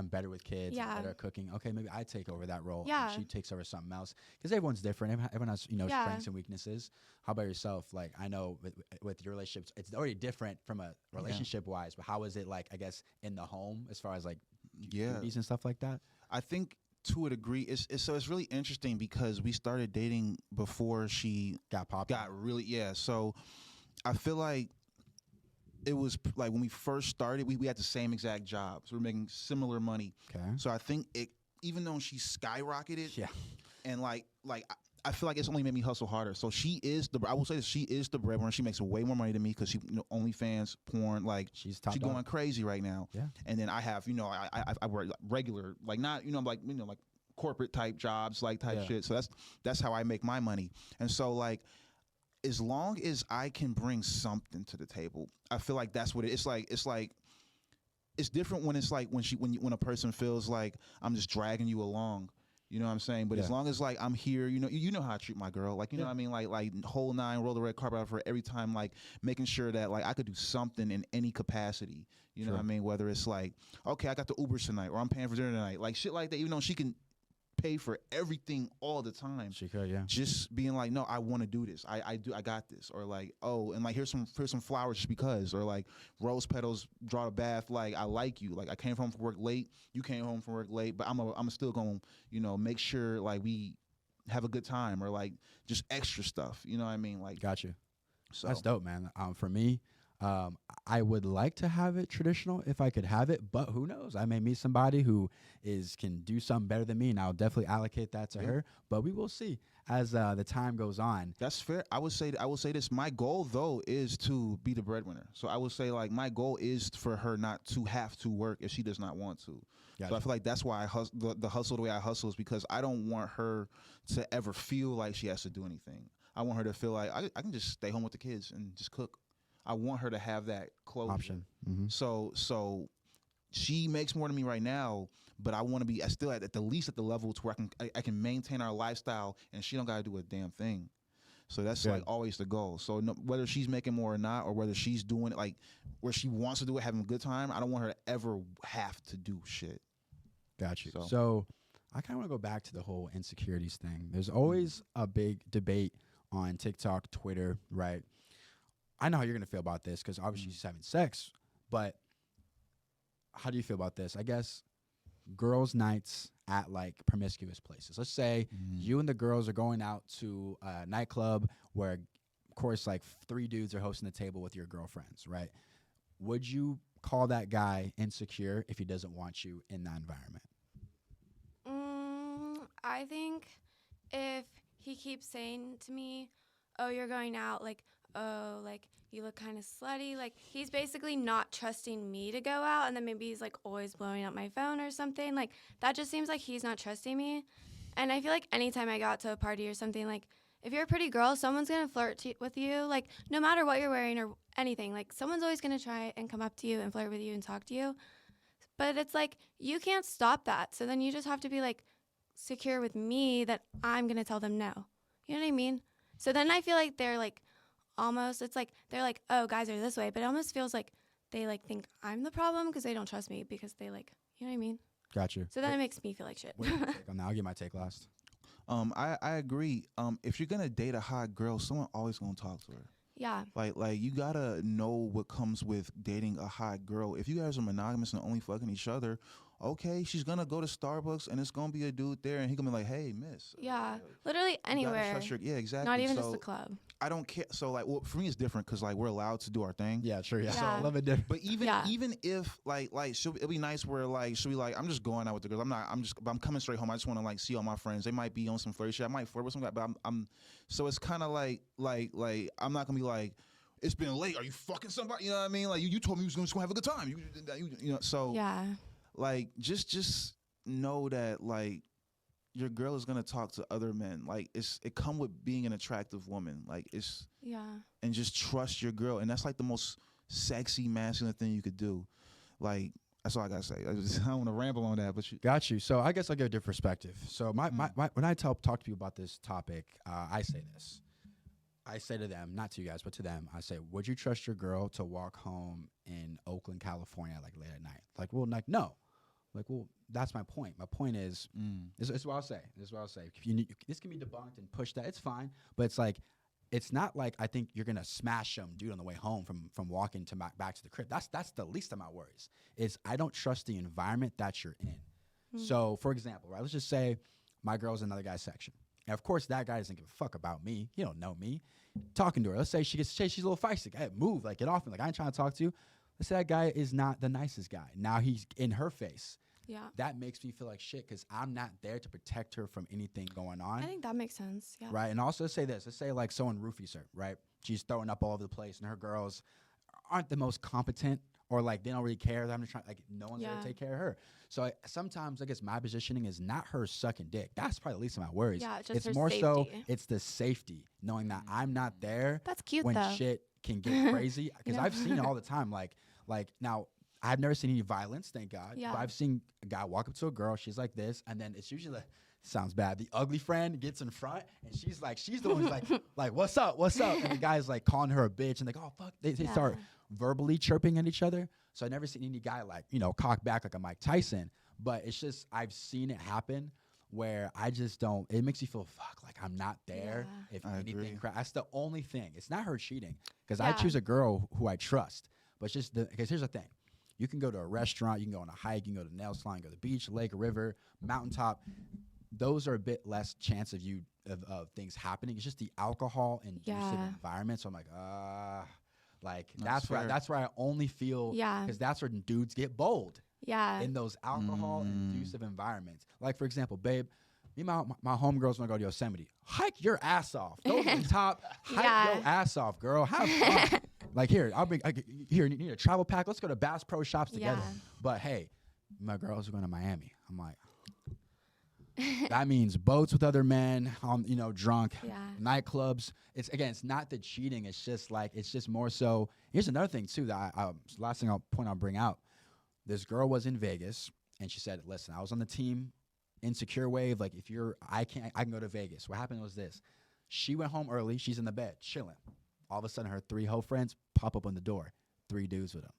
better with kids. I'm Yeah. better at cooking. Okay, maybe I take over that role. Yeah. And she takes over something else because everyone's different. Everyone has Yeah. strengths and weaknesses. How about yourself? Like, I know with your relationships, it's already different from a relationship wise. But how is it like? I guess in the home as far as like Yeah. duties and stuff like that. I think to a degree, it's really interesting because we started dating before she Got popped. got really So I feel like it was like when we first started, we had the same exact jobs. We were making similar money. Okay. So I think even though she skyrocketed, Yeah. and I feel like it's only made me hustle harder. So I will say this, she is the breadwinner. She makes way more money than me because she OnlyFans, porn, like She's top she's dog. going crazy right now. Yeah. And then I have, I work regular, like not, like corporate type jobs, like type Yeah. shit. So that's how I make my money. And so like, as long as I can bring something to the table, I feel like that's what it's like. It's different when it's like when a person feels like I'm just dragging you along. You know what I'm saying? But as Yeah. long as like I'm here, you know how I treat my girl. Like, you know what I mean? Like whole 9, roll the red carpet out for her every time, like making sure that like I could do something in any capacity. You know Sure. what I mean? Whether it's like, okay, I got the Ubers tonight or I'm paying for dinner tonight. Like shit like that, even though she can pay for everything all the time. She could, yeah. Just being like, no, I want to do this. I got this. Or like, oh, and like here's some flowers just because. Or like rose petals, draw a bath. Like I like you. Like I came home from work late. You came home from work late, but I'm still gonna make sure like we have a good time or like just extra stuff. You know what I mean? Like Got you. so. That's dope, man. For me, I would like to have it traditional if I could have it, but who knows? I may meet somebody who can do something better than me, and I'll definitely allocate that to her. But we will see as the time goes on. That's fair. I would say this. My goal though is to be the breadwinner. So I would say like my goal is for her not to have to work if she does not want to. Gotcha. So I feel like that's why I hustle. The hustle the way I hustle is because I don't want her to ever feel like she has to do anything. I want her to feel like I can just stay home with the kids and just cook. I want her to have that closure. Option. Mm-hmm. So she makes more than me right now, but I want to be still at the least at the level to where I can maintain our lifestyle, and she don't got to do a damn thing. So that's like always the goal. So whether she's making more or not, or whether she's doing it like where she wants to do it, having a good time, I don't want her to ever have to do shit. Got you. So I kind of want to go back to the whole insecurities thing. There's always a big debate on TikTok, Twitter, right? I know how you're going to feel about this because obviously she's having sex, but how do you feel about this? I guess girls' nights at like promiscuous places. Let's say you and the girls are going out to a nightclub where, of course, like 3 dudes are hosting the table with your girlfriends, right? Would you call that guy insecure if he doesn't want you in that environment? I think if he keeps saying to me, oh, you're going out, like, oh, like, you look kind of slutty. Like, he's basically not trusting me to go out, and then maybe he's, like, always blowing up my phone or something. Like, that just seems like he's not trusting me. And I feel like anytime I go out to a party or something, like, if you're a pretty girl, someone's going to flirt with you. Like, no matter what you're wearing or anything, like, someone's always going to try and come up to you and flirt with you and talk to you. But it's like, you can't stop that. So then you just have to be, like, secure with me that I'm going to tell them no. You know what I mean? So then I feel like they're, like, almost, it's like, they're like, oh, guys are this way. But it almost feels like they, like, think I'm the problem because they don't trust me because they, like, you know what I mean? Got you. So then it makes me feel like shit. What do you take on that? I'll get my take last. I agree. If you're gonna date a hot girl, someone always gonna talk to her. Yeah. Like you gotta know what comes with dating a hot girl. If you guys are monogamous and only fucking each other, okay, she's gonna go to Starbucks and it's gonna be a dude there and he gonna be like, hey, miss. Yeah. Literally anywhere. Yeah, exactly. Not even just a club. I don't care. So like, well, for me it's different because like we're allowed to do our thing. Yeah, sure. Yeah. Yeah. So, love it different. But even if like it'll be nice where like she'll be like, I'm just going out with the girls. I'm coming straight home. I just want to like see all my friends. They might be on some flirty shit. I might flirt with some guy, but I'm so it's kind of like I'm not gonna be like, it's been late. Are you fucking somebody? You know what I mean? Like you told me you was gonna have a good time. You know. So Yeah. like just know that like your girl is gonna talk to other men. Like it come with being an attractive woman. Like Yeah. and just trust your girl. And that's like the most sexy masculine thing you could do. Like that's all I gotta say. I don't want to ramble on that, but Got you. So I guess I'll give a different perspective. So my when I talk to people about this topic, I say this. I say to them, not to you guys, but to them, I say, would you trust your girl to walk home in Oakland, California, like late at night? Like, well, like, no. Like, well, that's my point. My point is, this is what I'll say. This is what I'll say. This can be debunked and pushed that. It's fine. But it's like, it's not like I think you're going to smash some dude on the way home from walking to back to the crib. That's the least of my worries. Is I don't trust the environment that you're in. So, for example, right, let's just say my girl's in another guy's section. And of course, that guy doesn't give a fuck about me. He don't know me. Talking to her. Let's say she's a little feisty. Hey, move. Like, get off me. Like, I ain't trying to talk to you. Let's say that guy is not the nicest guy. Now he's in her face. Yeah. That makes me feel like shit because I'm not there to protect her from anything going on. I think that makes sense. Yeah. Right. And also let's say this. Let's say like someone roofies her, right? She's throwing up all over the place and her girls aren't the most competent or like they don't really care. I'm just trying, like, no one's there to take care of her. So sometimes I guess my positioning is not her sucking dick. That's probably the least of my worries. Yeah, just it's her more safety. so it's the safety, knowing that I'm not there. That's cute when though. shit can get crazy. Because know? I've seen it all the time. Like now I've never seen any violence, thank God. Yeah. But I've seen a guy walk up to a girl, she's like this, and then it's usually like, sounds bad. The ugly friend gets in front, and she's the one who's like, what's up? And the guy's like calling her a bitch, and like, oh fuck, they start verbally chirping at each other. So I've never seen any guy like, cock back like a Mike Tyson. But it's just I've seen it happen where I just don't. It makes you feel like I'm not there. Yeah. If I anything, agree. that's the only thing. It's not her cheating because I Yeah. choose a girl who I trust. But it's just because here's the thing. You can go to a restaurant, you can go on a hike, you can go to the nail salon, go to the beach, lake, river, mountaintop. Those are a bit less chance of you of things happening. It's just the alcohol induced Yeah. environment. So I'm like, like That's fair. that's where I only feel Yeah. because that's where dudes get bold Yeah. in those alcohol inducive environments. Like for example, babe, me and my homegirls want to go to Yosemite. Hike your ass off. Go to the top. Hike Yeah. your ass off, girl. Have fun. Like here, here. You need a travel pack. Let's go to Bass Pro Shops together. Yeah. But hey, my girls are going to Miami. I'm like, that means boats with other men, drunk, Yeah. nightclubs. It's not the cheating. It's just more so. Here's another thing too that last thing I'll bring out. This girl was in Vegas and she said, "Listen, I was on the team, Insecure Wave. Like I can go to Vegas." What happened was this: she went home early. She's in the bed chilling. All of a sudden, her 3 hoe friends pop up on the door. 3 dudes with them.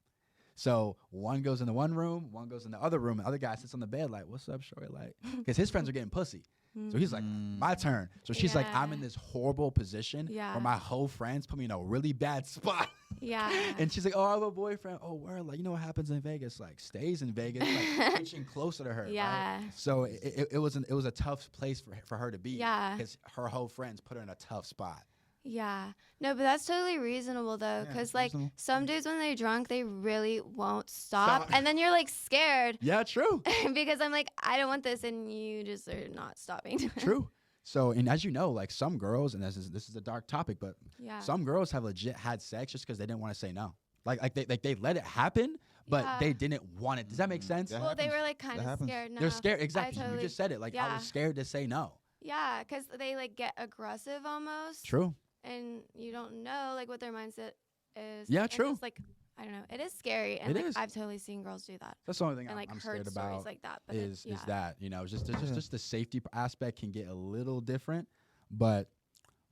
So one goes in the one room, one goes in the other room, and the other guy sits on the bed like, "What's up, shorty?" Like, because his friends are getting pussy. So he's like, "My turn." So she's like, "I'm in Yeah. this horrible position Yeah. where my whole friends put me in a really bad spot." Yeah. And she's like, "Oh, I have a boyfriend." "Oh, word." Like, you know what happens in Vegas? Like, stays in Vegas, like reaching closer to her. Yeah. Right? So it was a tough place for her to be. Yeah. Because her whole friends put her in a tough spot. Yeah. No, but that's totally reasonable though, Yeah, because it's like reasonable. some dudes when they're drunk, they really won't stop, Stop. and then you're like scared Yeah, true. because I'm like, I don't want this, and you just are not stopping. True. So, and as you know, like some girls, and this is a dark topic, but Yeah. some girls have legit had sex just because they didn't want to say no. Like they let it happen, but Yeah. they didn't want it. Does that make sense? That Well, they happens. were like kind That of happens. scared. No, They're scared. Exactly. You totally- just said it. Like I yeah. was scared to say no. Yeah, because they like get aggressive almost, True. and you don't know like what their mindset is. Yeah, and true. It's like I don't know. It is scary, and It like is. I've totally seen girls do that, That's the only thing and like I'm heard scared stories about. like that. But Is yeah. that just the safety aspect can get a little different, but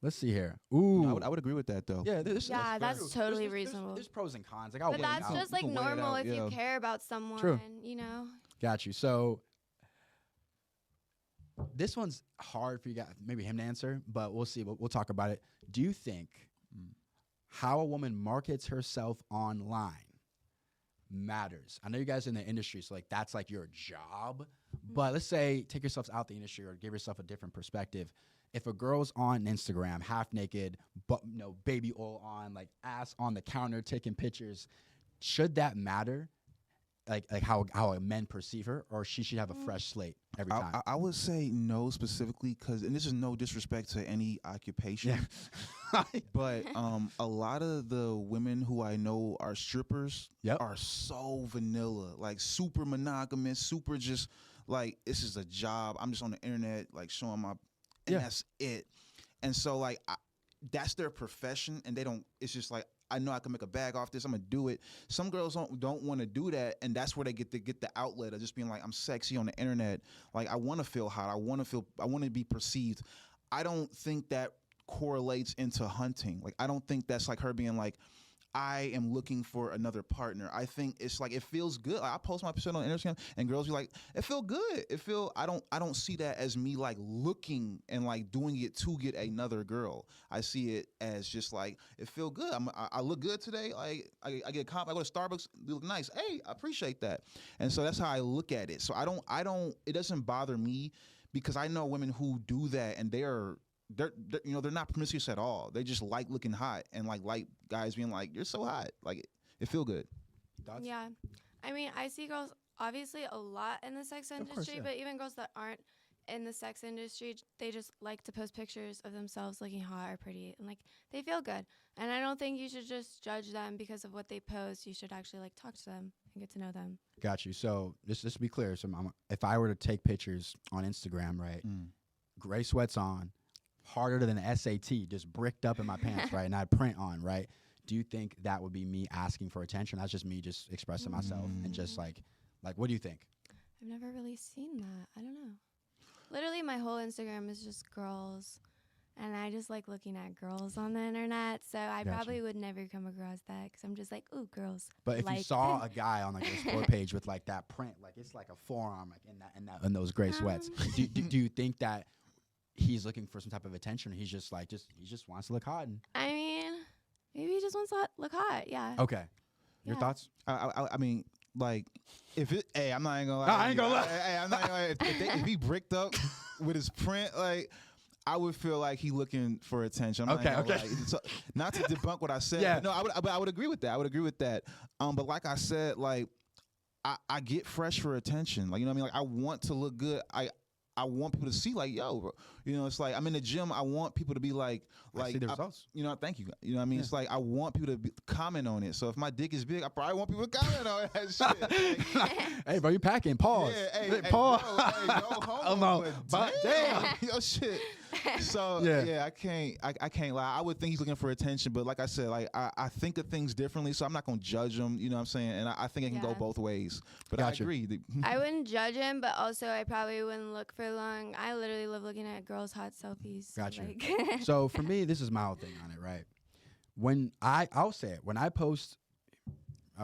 let's see here. Ooh, I would agree with that though. yeah, Yeah, that's true. tally There's reasonable. There's pros and cons. Like I'll But weigh it that's out. just You like can weigh it normal out, if yeah. you care about someone, you know. Got you. So this one's hard for you guys, maybe him to answer, but we'll see. We'll talk about it. Do you think how a woman markets herself online matters? I know you guys are in the industry, so like that's like your job. But let's say take yourselves out the industry or give yourself a different perspective. If a girl's on Instagram, half naked, but baby oil on, like ass on the counter, taking pictures, should that matter? Like how men perceive her, or she should have a fresh slate every time? I would say no specifically because, and this is no disrespect to any occupation, but a lot of the women who I know are strippers Yep. are so vanilla, like super monogamous, super just like this is a job. I'm just on the internet like showing my, and Yeah. that's it. And so like that's their profession, and they don't. It's just like I know I can make a bag off this. I'm gonna do it. Some girls don't want to do that, and that's where they get the outlet of just being like, I'm sexy on the internet. Like I want to feel hot. I want to be perceived. I don't think that correlates into hunting. Like I don't think that's like her being like, I am looking for another partner. I think it's like it feels good. Like, I post my percent on Instagram, and girls be like, "It feel good. It feel." I don't see that as me like looking and like doing it to get another girl. I see it as just like it feel good. I look good today. Like I get a comp. I go to Starbucks. You look nice. Hey, I appreciate that. And so that's how I look at it. So I don't. It doesn't bother me because I know women who do that, and they're not promiscuous at all. They just like looking hot and like guys being like, "You're so hot." Like it feel good. Thoughts? Yeah. I mean, I see girls obviously a lot in the sex course, industry, yeah. but even girls that aren't in the sex industry, they just like to post pictures of themselves looking hot or pretty, and like they feel good. And I don't think you should just judge them because of what they post. You should actually like talk to them and get to know them. Got you. So just to be clear, so if I were to take pictures on Instagram, right, gray sweats on, harder than an SAT, just bricked up in my pants, right, and I had print on, right. Do you think that would be me asking for attention? That's just me just expressing myself and just like what do you think? I've never really seen that. I don't know. Literally, my whole Instagram is just girls and I just like looking at girls on the internet. So I Gotcha. probably would never come across that because I'm just like, ooh, girls. But if you like. saw a guy on like a sport page with like that print, like it's like a forearm, like in those gray sweats, do you think that he's looking for some type of attention? Or he's just like he just wants to look hot. And I mean, maybe he just wants to look hot. Yeah. okay, your Yeah. thoughts? I mean, like, if it, hey, I'm not even gonna lie. No, I ain't gonna lie. Hey, I'm not gonna lie. If he bricked up with his print, like, I would feel like he looking for attention. I'm not Okay, gonna okay. lie. So, not to debunk what I said. Yeah. But no, I would agree with that. I would agree with that. But like I said, like, I get fresh for attention. Like, you know what I mean? Like, I want to look good. I want people to see, like, yo, bro. You know, it's like I'm in the gym. I want people to be like I see the results. you know, thank you. You know what I mean? Yeah. It's like I want people to comment on it. So if my dick is big, I probably want people to comment on that shit. Like, Hey, bro, you packing? Pause. yeah, hey, Pause. bro, hey, no homo, I'm out. but Damn. yo, shit. So Yeah. yeah, I can't lie. I would think he's looking for attention, but like I said, like I think of things differently, so I'm not gonna judge him. You know what I'm saying? And I think it can go Yeah. both ways. But Gotcha. I agree. I wouldn't judge him, but also I probably wouldn't look for long. I literally love looking at girls' hot selfies. Gotcha. Like So for me, this is my whole thing on it, right? When I'll say it, when I post,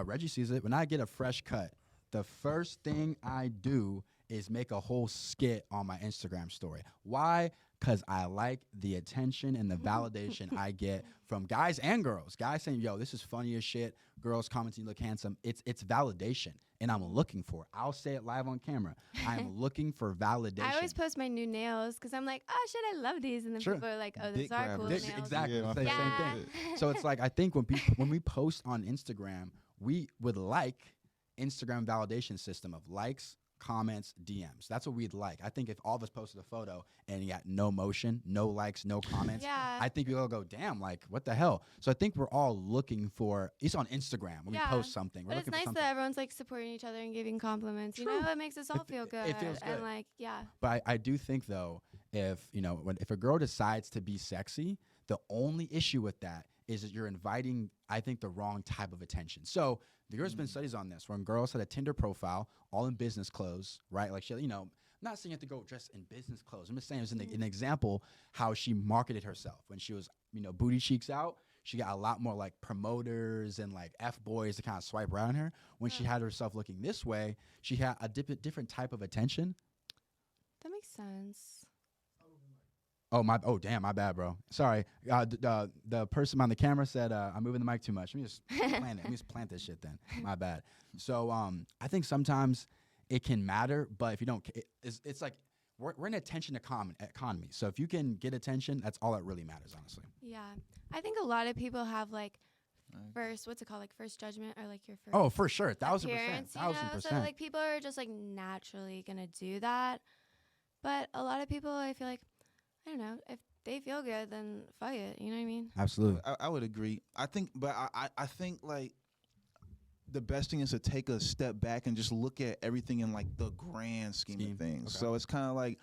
Reggie sees it, when I get a fresh cut, the first thing I do is make a whole skit on my Instagram story. Why? Because I like the attention and the validation I get from guys and girls. Guys saying, yo, this is funny as shit. Girls commenting, you look handsome. It's validation, and I'm looking for it. I'll say it live on camera. I'm looking for validation. I always post my new nails because I'm like, oh shit, I love these, and then Sure. people are like, oh, these Dick are grabber. cool Dick- nails. Exactly. Yeah, my Same Yeah. thing. So it's like I think when we post on Instagram, we would like Instagram validation system of likes, comments, DMs. That's what we'd like. I think if all of us posted a photo and you got no motion, no likes, no comments, Yeah. I think we'll go, damn, like what the hell? So I think we're all looking for, at least on Instagram, when Yeah. we post something, we're But it's looking for nice something. that everyone's like supporting each other and giving compliments. You True. know, it makes us all feel good. feels good. And like, yeah. But I do think though, if if a girl decides to be sexy, the only issue with that is that you're inviting, I think, the wrong type of attention. So there's been studies on this when girls had a Tinder profile, all in business clothes, right? Like I'm not saying you have to go dress in business clothes. I'm just saying it was an example how she marketed herself when she was, booty cheeks out. She got a lot more like promoters and like F boys to kind of swipe around her. When she had herself looking this way, she had a different type of attention. That makes sense. Oh damn, my bad, bro. Sorry. The person on the camera said I'm moving the mic too much. Let me just plant it. Let me just plant this shit then. My bad. So I think sometimes it can matter, but if you don't, it's like we're in an attention economy. So if you can get attention, that's all that really matters, honestly. Yeah. I think a lot of people have like first judgment or like your first Oh, for sure, 1,000%, appearance, you 1,000%. So like people are just like naturally gonna do that. But a lot of people, I feel like, I don't know, if they feel good, then fuck it. You know what I mean? Absolutely. I would agree. I think, but I think like the best thing is to take a step back and just look at everything in like the grand scheme of things. Okay. So it's kind of like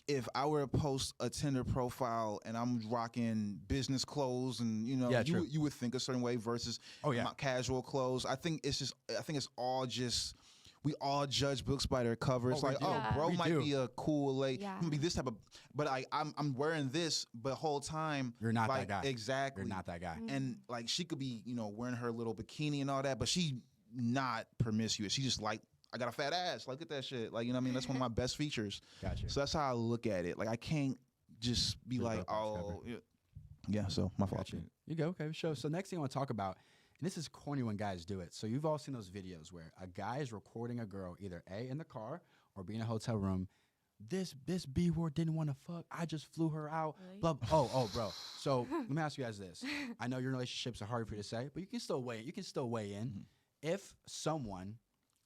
if I were to post a Tinder profile and I'm rocking business clothes and Yeah, true. you would think a certain way versus Yeah. my casual clothes. I think it's all just. We all judge books by their cover. It's Oh, we like, do. Yeah. bro We might do. be a cool, like, Yeah. be this type of, but I'm wearing this, but the whole time You're not like, that guy. Exactly. You're not that guy. And like she could be, wearing her little bikini and all that, but she not promiscuous. She just like, I got a fat ass. Like, look at that shit. Like, you know what I mean? That's one of my best features. Gotcha. So that's how I look at it. Like, I can't just be Just like, broke off oh, yeah. So my fault. Gotcha. You go. Okay. So next thing I want to talk about, and this is corny when guys do it. So you've all seen those videos where a guy is recording a girl either A, in the car or B, in a hotel room. This B word didn't want to fuck. I just flew her out. Really? Oh, bro. So let me ask you guys this. I know your relationships are hard for you to say, but you can still weigh. You can still weigh in. Mm-hmm. If someone,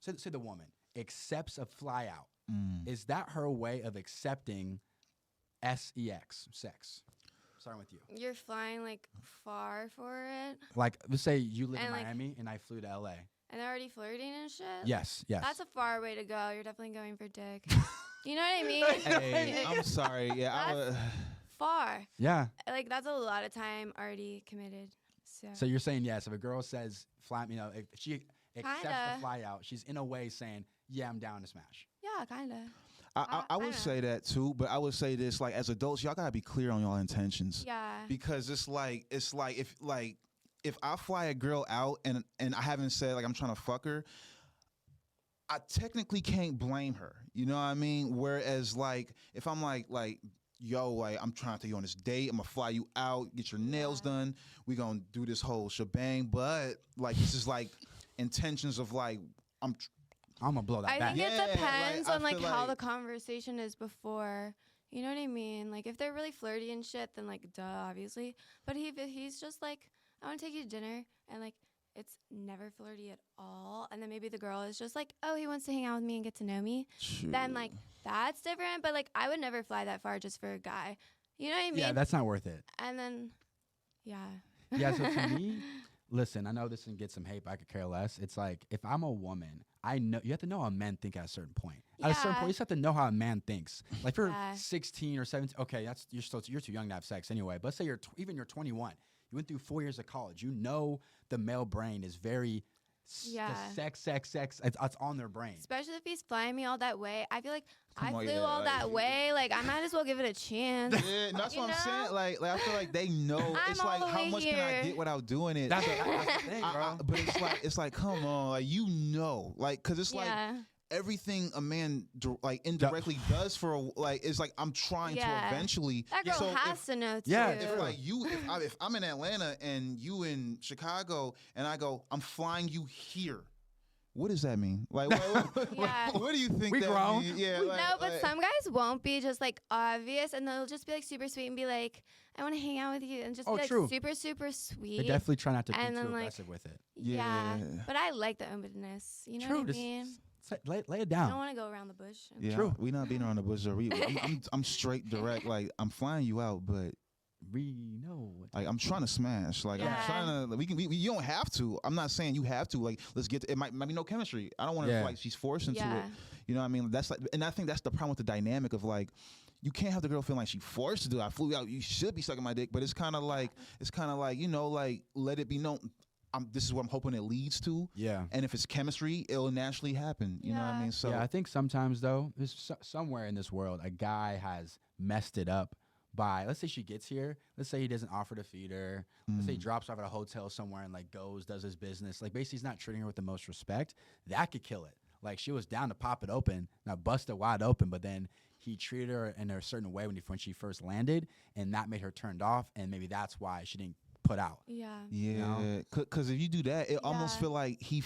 say the woman, accepts a fly out, Mm. is that her way of accepting sex? Starting with you. You're flying like far for it, Like, let's say you live in And, like- Miami and I flew to LA. and they're already flirting and shit. Yes. That's a far way to go. You're definitely going for dick. You know what I mean? Hey, I'm sorry. Yeah, That's far. yeah. Like that's a lot of time already committed. So, So you're saying yes. If a girl says fly, if she accepts Kinda. the fly out, she's in a way saying, yeah, I'm down to smash. yeah, kind of. I would say that too, but I would say this, like, as adults, y'all gotta be clear on y'all intentions. Yeah. Because it's like if I fly a girl out and I haven't said like I'm trying to fuck her, I technically can't blame her. You know what I mean? Whereas like if I'm like yo, like I'm trying to take you on this date, I'm gonna fly you out, get your nails done, we gonna do this whole shebang, but like this is like intentions of like I'm gonna blow that I back. think it depends on like feel how like- the conversation is before. You know what I mean? Like if they're really flirty and shit, then like duh, obviously. But if he's just like, I want to take you to dinner, and like it's never flirty at all, and then maybe the girl is just like, oh, he wants to hang out with me and get to know me, then like that's different. But like I would never fly that far just for a guy. You know what I mean? Yeah, that's not worth it. And then, yeah. Yeah, so to me, listen, I know this can get some hate, but I could care less. It's like if I'm a woman, I know you have to know how men think at a certain point. At a certain point, you just have to know how a man thinks. Like if you're 16 or 17, okay, you're too young to have sex anyway. But let's say you're 21. You went through 4 years of college. You know the male brain is very sex. It's on their brain. Especially if he's flying me all that way. I feel like Come I on, flew yeah, all like, that way. Like I might as well give it a chance. Yeah, that's You what I'm saying. know? Like I feel like they know. I'm It's all like the how way much can I here. get without doing it? That's the thing, bro. But it's like come on, like you know, like because it's like Yeah. everything a man like indirectly does for like it's like I'm trying to Yeah. eventually. That girl so has if, to know too. Yeah, if like you, if I'm in Atlanta and you in Chicago and I go, I'm flying you here. What does that mean? Like, Yeah. what do you think We that grown. means? Yeah, No, but some guys won't be just like obvious, and they'll just be like super sweet and be like, "I want to hang out with you," and just be like true. super super sweet. They definitely try not to be And too then, like, aggressive with it. yeah. Yeah. But I like the openness. You know True. what I Just mean? lay it I don't down. want to go around the bush. Yeah, True. we not beating around the bush. I'm straight direct. Like I'm flying you out, but We know. like I'm trying to smash. Like I'm Yeah. trying to. You don't have to. I'm not saying you have to. Like let's get. It might be no chemistry. I don't want to Yeah. like she's forced into Yeah. it. You know what I mean? That's like, and I think that's the problem with the dynamic of like. You can't have the girl feeling like she forced to do it. I flew you out. You should be sucking my dick, but it's kind of like you know, like let it be known. This is what I'm hoping it leads to. Yeah. And if it's chemistry, it'll naturally happen. You know what I Yeah. mean? So Yeah, I think sometimes though, there's somewhere in this world, a guy has messed it up by. Let's say she gets here. Let's say he doesn't offer to feed her. Let's say he drops her off at a hotel somewhere and like goes, does his business. Like basically, he's not treating her with the most respect. That could kill it. Like she was down to pop it open, not bust it wide open, but then he treated her in a certain way when she first landed, and that made her turned off, and maybe that's why she didn't put out. Yeah. yeah, know? because if you do that, it almost Yeah. feel like he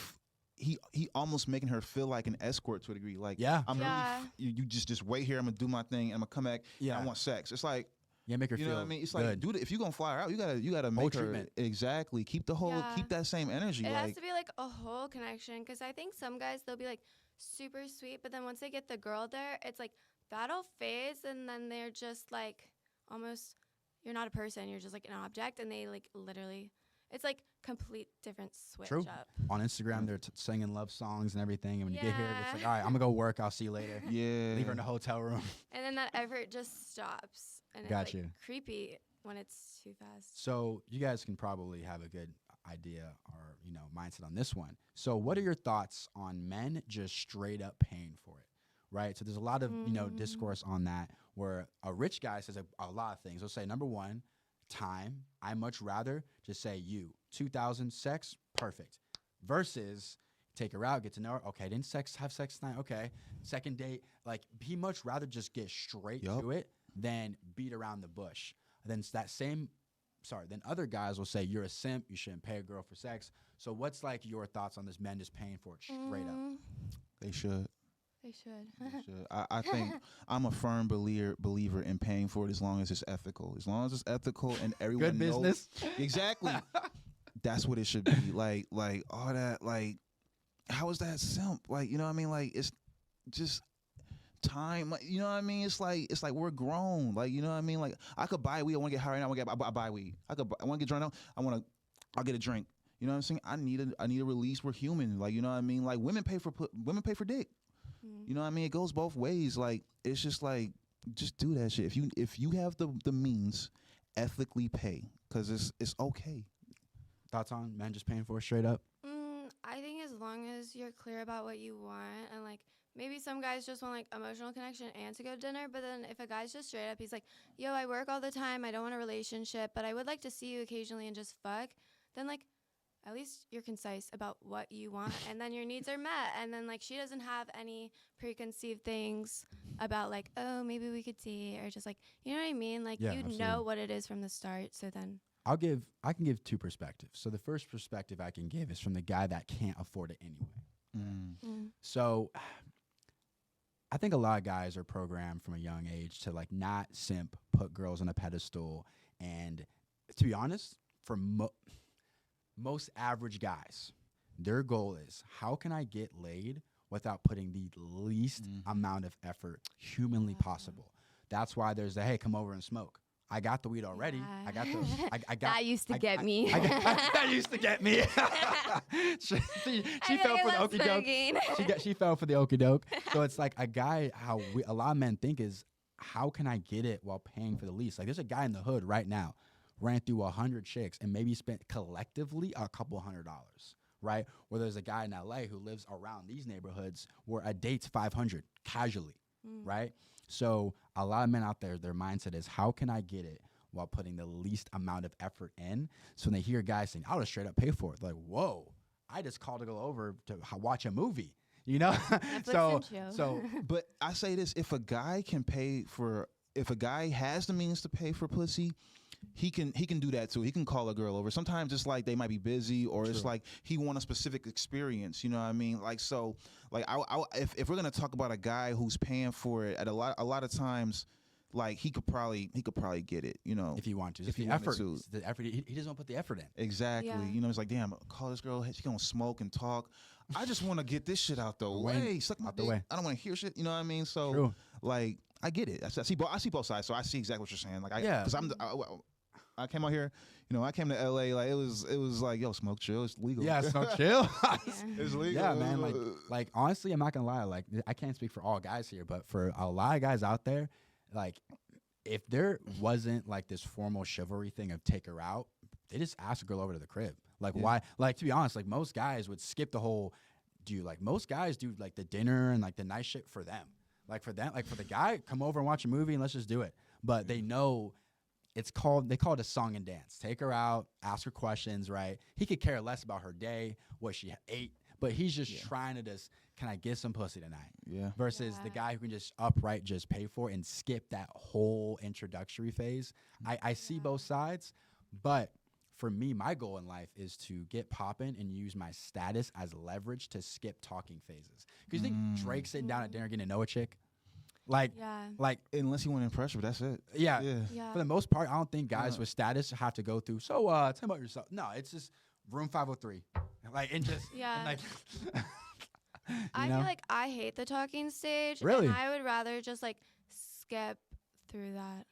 almost making her feel like an escort to a degree. Like Yeah. I'm Yeah. really you just wait here. I'm gonna do my thing. And I'm gonna come back. Yeah. And I want sex. It's like Yeah, make her you feel know what I mean. It's good. like dude, if you gonna fly her out, you gotta make her treatment. exactly keep the whole Yeah. keep that same energy. It has Like to be like a whole connection, because I think some guys, they'll be like super sweet, but then once they get the girl there, it's like that'll phase, and then they're just like almost, you're not a person, you're just like an object, and they like literally, it's like complete different switch True. up. On Instagram, they're singing love songs and everything, and when you get here, it's Yeah. like, all right, I'm gonna go work. I'll see you later. yeah, Leave her in the hotel room. And then that effort just stops, and it's Got like you. creepy when it's too fast. So you guys can probably have a good idea or mindset on this one. So what are your thoughts on men just straight up paying for it? Right. So there's a lot of discourse on that where a rich guy says a lot of things. They'll say number one, time. I much rather just say you 2,000 sex, perfect. Versus take her out, get to know her. Okay, didn't have sex tonight. Okay, second date. Like he much rather just get straight Yup. to it than beat around the bush. Then then other guys will say you're a simp. You shouldn't pay a girl for sex. So what's like your thoughts on this men just paying for it straight up? they should. They should. They should. I think I'm a firm believer in paying for it as long as it's ethical. As long as it's ethical and everyone Good knows business. exactly. That's what it should be. Like all that. Like how is that simp? Like you know what I mean? Like it's just time. Like, you know what I mean? It's like we're grown. Like you know what I mean? Like I could buy weed. I want to get high right now. I buy weed. I want to get drunk now. I'll get a drink. You know what I'm saying? I need a release. We're human. Like you know what I mean? Like women pay for dick. You know what I mean? It goes both ways. Like it's just like just do that shit. If you have the means, ethically pay because it's okay. Thoughts on men just paying for it straight up? I think as long as you're clear about what you want and like maybe some guys just want like emotional connection and to go to dinner, but then if a guy's just straight up, he's like, yo, I work all the time, I don't want a relationship, but I would like to see you occasionally and just fuck, then like at least you're concise about what you want and then your needs are met, and then like she doesn't have any preconceived things about like, oh, maybe we could date, or just like, you know what I mean, like Yeah, you absolutely. know what it is from the start, so then I can give two perspectives. So the first perspective I can give is from the guy that can't afford it anyway. So I think a lot of guys are programmed from a young age to like not simp, put girls on a pedestal, and to be honest, for most average guys, their goal is, how can I get laid without putting the least amount of effort humanly possible? That's why there's a, hey, come over and smoke. I got the weed already. Yeah. I got the. I got. that used to get me. That used to get me. she fell for the okie doke. She fell for the okie doke. So it's like a guy. A lot of men think is, how can I get it while paying for the lease? Like there's a guy in the hood right now, ran through 100 chicks and maybe spent collectively a couple $100. Right? Where there's a guy in LA who lives around these neighborhoods where a date's 500 casually. Right? So a lot of men out there, their mindset is, how can I get it while putting the least amount of effort in? So when they hear guys saying, I'll just straight up pay for it, they're like, whoa, I just called to go over to watch a movie, you know? so But I say this, if a guy has the means to pay for pussy, he can do that too. He can call a girl over. Sometimes it's like they might be busy, or it's like he want a specific experience. You know what I mean? Like, so, like, if we're gonna talk about a guy who's paying for it, at a lot of times, like he could probably get it. You know, if you want to, if the he effort, wanted to. the effort, he doesn't want to put the effort in. Exactly. Yeah. You know, it's like, damn, call this girl. She gonna smoke and talk. I just want to get this shit out the way. Suck my out the dick. way. I don't want to hear shit. You know what I mean? So, True. like, I get it. I see both sides. So I see exactly what you're saying. Like, Yeah. because I came out here, you know, I came to LA, like it was like, yo, smoke chill, it's legal. Yeah, so chill. It's legal. Yeah, man. Like honestly, I'm not gonna lie. Like I can't speak for all guys here, but for a lot of guys out there, like if there wasn't like this formal chivalry thing of take her out, they just ask a girl over to the crib. Like why? Like to be honest, like most guys would skip the whole. Most guys do like the dinner and like the nice shit for them. Like for them, like for the guy, come over and watch a movie and let's just do it. But they know. They call it a song and dance. Take her out, ask her questions, right? He could care less about her day, what she ate, but he's just trying to can I get some pussy tonight? Yeah. Versus the guy who can just upright just pay for it and skip that whole introductory phase. I see both sides, but for me, my goal in life is to get popping and use my status as leverage to skip talking phases. Because you think Drake sitting down at dinner getting to know a chick? Like, unless you want to impress her, that's it. Yeah. For the most part, I don't think guys with status have to go through. So, tell me about yourself. No, it's just room 503. Like, and just and like. I feel like I hate the talking stage. Really? And I would rather just like skip through that.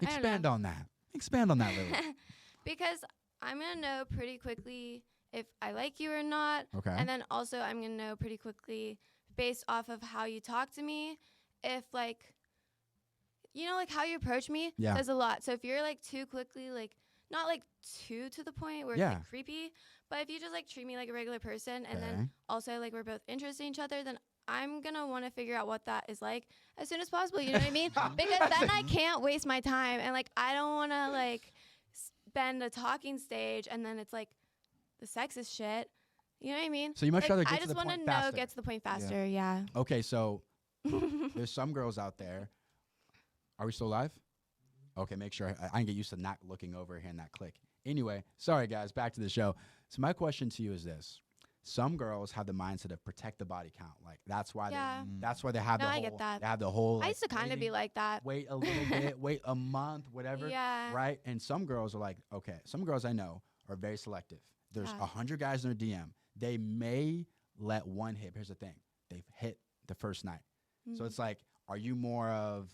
Expand on that. Expand on that, Lily. Because I'm gonna know pretty quickly if I like you or not. Okay. And then also I'm gonna know pretty quickly based off of how you talk to me, if like, you know, like how you approach me says a lot. So if you're like too quickly, like not like too to the point where it's like creepy, but if you just like treat me like a regular person and then also like we're both interested in each other, then I'm gonna want to figure out what that is like as soon as possible. You know what I mean? Because then I can't waste my time, and like I don't want to like spend a talking stage and then it's like the sex is shit. You know what I mean? So you much rather get to the point faster. I just want to know, get to the point faster. Yeah. Okay, so there's some girls out there. Are we still live? Okay, make sure I can get used to not looking over here and that click. Anyway, sorry guys, back to the show. So my question to you is this: some girls have the mindset of protect the body count. Like that's why they have I get that. They have the whole. Like, I used to kind of be like that. Wait a little bit. Wait a month. Whatever. Yeah. Right. And some girls are like, okay. Some girls I know are very selective. There's 100 guys in their DM. They may let one hit. Here's the thing: they've hit the first night. So it's like, are you more of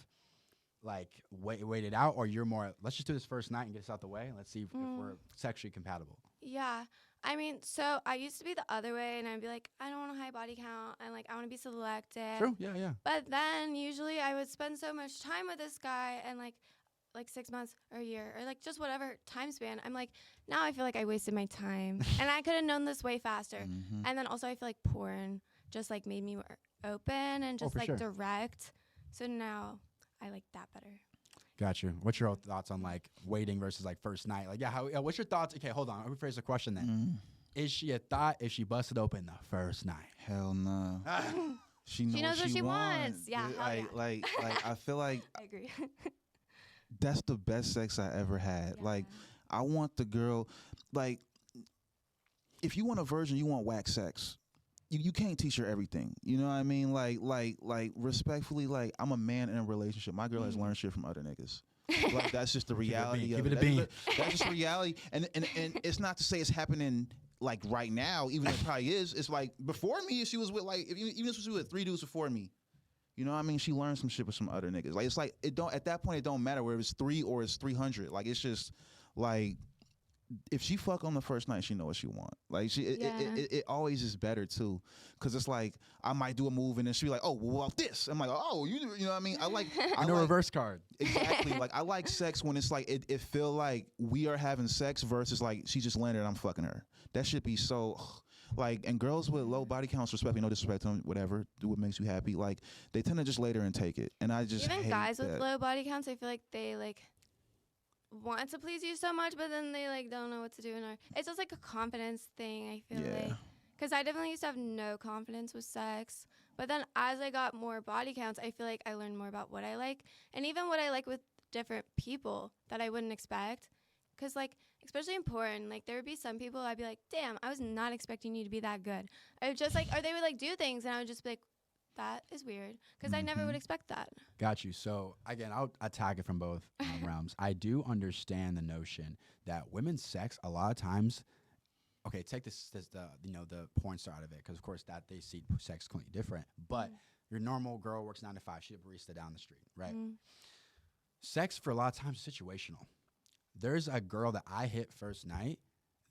like wait it out, or you're more let's just do this first night and get us out the way and let's see if we're sexually compatible? Yeah. I mean, so I used to be the other way, and I'd be like, I don't want a high body count, and like I want to be selective. True. Yeah. But then usually I would spend so much time with this guy, and like 6 months or a year or like just whatever time span, I'm like, now I feel like I wasted my time and I could have known this way faster. And then also I feel like porn just like made me more open and just for like sure. direct. So now I like that better. Got you. What's your thoughts on like waiting versus like first night? Like, what's your thoughts? Okay, hold on. Let me phrase the question then. Is she a thought if she busted open the first night? Hell no. She knows what she wants. Yeah, hell yeah. Like I feel like I agree. that's the best sex I ever had. Yeah. Like, I want the girl, like, if you want a virgin, you want whack sex. You can't teach her everything. You know what I mean? Like respectfully, like, I'm a man in a relationship. My girl has learned shit from other niggas. Like, that's just the reality of it. That's just reality. And it's not to say it's happening like right now, even though it probably is. It's like before me, she was with like, even if she was with 3 dudes before me. You know what I mean? She learned some shit with some other niggas. Like, it's like, at that point, it don't matter whether it's 3 or it's 300. Like, it's just like, if she fuck on the first night, she know what she want. Like, it always is better too, because it's like, I might do a move and then she be like, oh, well, about this. I'm like, oh, you know what I mean? I like reverse card. Exactly. Like, I like sex when it's like it feel like we are having sex versus like she just landed and I'm fucking her. That should be so. Like, and girls with low body counts, respectfully, no disrespect to them, whatever, do what makes you happy. Like, they tend to just lay there and take it, and I just even hate guys with that. low body counts, I feel like they like want to please you so much, but then they like don't know what to do. And it's just like a confidence thing. I feel like, because I definitely used to have no confidence with sex, but then as I got more body counts, I feel like I learned more about what I like, and even what I like with different people that I wouldn't expect. Because, like, especially in porn, like, there would be some people I'd be like, damn, I was not expecting you to be that good. I would just, like, or they would, like, do things, and I would just be like, that is weird. Because I never would expect that. Got you. So, again, I'll attack it from both realms. I do understand the notion that women's sex, a lot of times, okay, take the porn star out of it, because, of course, that they see sex completely different. But your normal girl works 9 to 5. She's a barista down the street, right? Sex, for a lot of times, is situational. There's a girl that I hit first night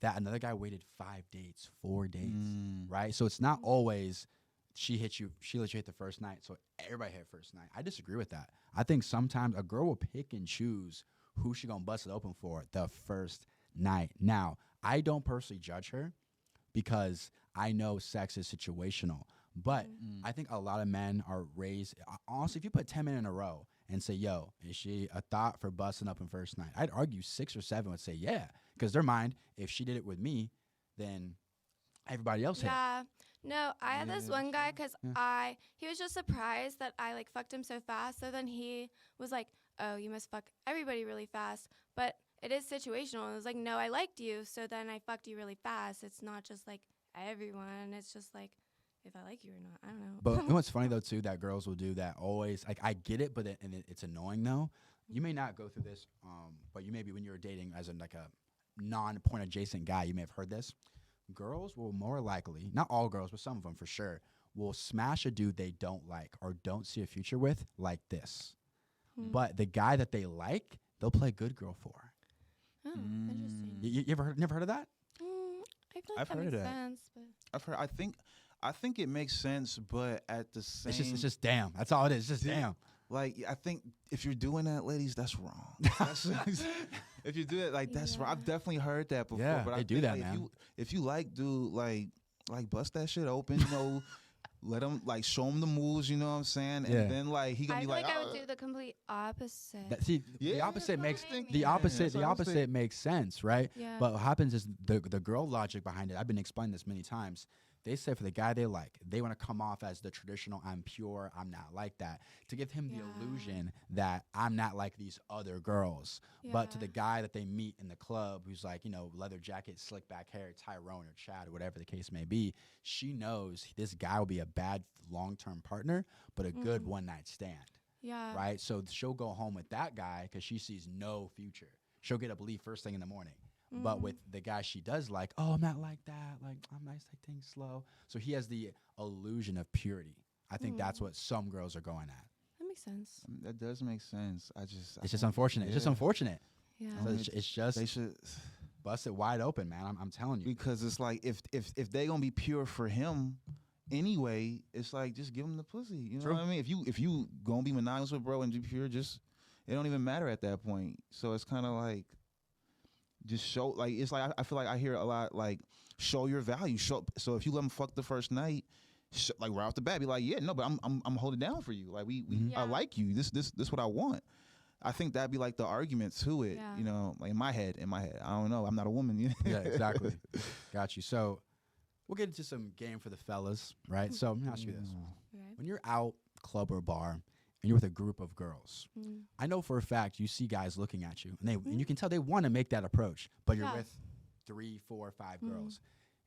that another guy waited 5 dates, 4 dates, right? So it's not always she let you hit the first night, so everybody hit first night. I disagree with that. I think sometimes a girl will pick and choose who she gonna bust it open for the first night. Now, I don't personally judge her because I know sex is situational, but I think a lot of men are raised, honestly, if you put 10 men in a row and say, yo, is she a thought for busting up in first night? I'd argue 6 or 7 would say, yeah, because their mind, if she did it with me, then everybody else hit. Yeah. No, I had this one guy because he was just surprised that I, like, fucked him so fast. So then he was like, oh, you must fuck everybody really fast. But it is situational. It was like, no, I liked you, so then I fucked you really fast. It's not just, like, everyone. It's just, like, if I like you or not. I don't know. But you know what's funny, though, too, that girls will do that always. Like, I get it, but it's annoying, though. You may not go through this, but you maybe when you're dating as a non-point adjacent guy, you may have heard this. Girls will more likely, not all girls, but some of them for sure, will smash a dude they don't like or don't see a future with like this. But the guy that they like, they'll play good girl for. Oh, interesting. You never heard of that? I feel like I've that heard makes of that. sense. But I've heard. I think it makes sense, but at the same, It's just damn. That's all it is. It's just damn. like, I think if you're doing that, ladies, that's wrong. If you do it like that's wrong. I've definitely heard that before. Yeah, but I they do think, that, like, man. If you like, dude, like bust that shit open, you know. Let him, like, show him the moves, you know what I'm saying? And then, like, he gonna I be feel like, I would do the complete opposite. The opposite makes thinking. the opposite That's the what I'm opposite saying. makes sense, right? Yeah. But what happens is the girl logic behind it. I've been explaining this many times. They say for the guy they like, they want to come off as the traditional, I'm pure, I'm not like that, to give him the illusion that I'm not like these other girls. But to the guy that they meet in the club, who's like, you know, leather jacket, slick back hair, Tyrone or Chad, or whatever the case may be, she knows this guy will be a bad long-term partner, but a good one-night stand. Yeah. Right? So she'll go home with that guy because she sees no future. She'll get up, leave first thing in the morning. But with the guy she does like, oh, I'm not like that. Like, I'm nice, like things slow. So he has the illusion of purity. I think that's what some girls are going at. That makes sense. that does make sense. It's just unfortunate. It's just unfortunate. Yeah. So it's just They should, bust it wide open, man. I'm telling you. because it's like if they gonna be pure for him anyway, it's like just give him the pussy. You know True. what I mean? If you gonna be monogamous with bro and be pure, just it don't even matter at that point. So it's kind of like just show, like, it's like I feel like I hear a lot like show your value. So if you let him fuck the first night, like right off the bat, be like, yeah, no, but I'm holding down for you. Like we Yeah. I like you. This what I want. I think that'd be like the argument to it. Yeah. You know, like in my head, I don't know. I'm not a woman. Yeah, exactly. Got you. So we'll get into some game for the fellas, right? So let me ask you this: Okay. when you're out club or bar and you're with a group of girls, Mm. I know for a fact you see guys looking at you, and you can tell they want to make that approach, but you're Yeah. with 3, 4, 5 girls.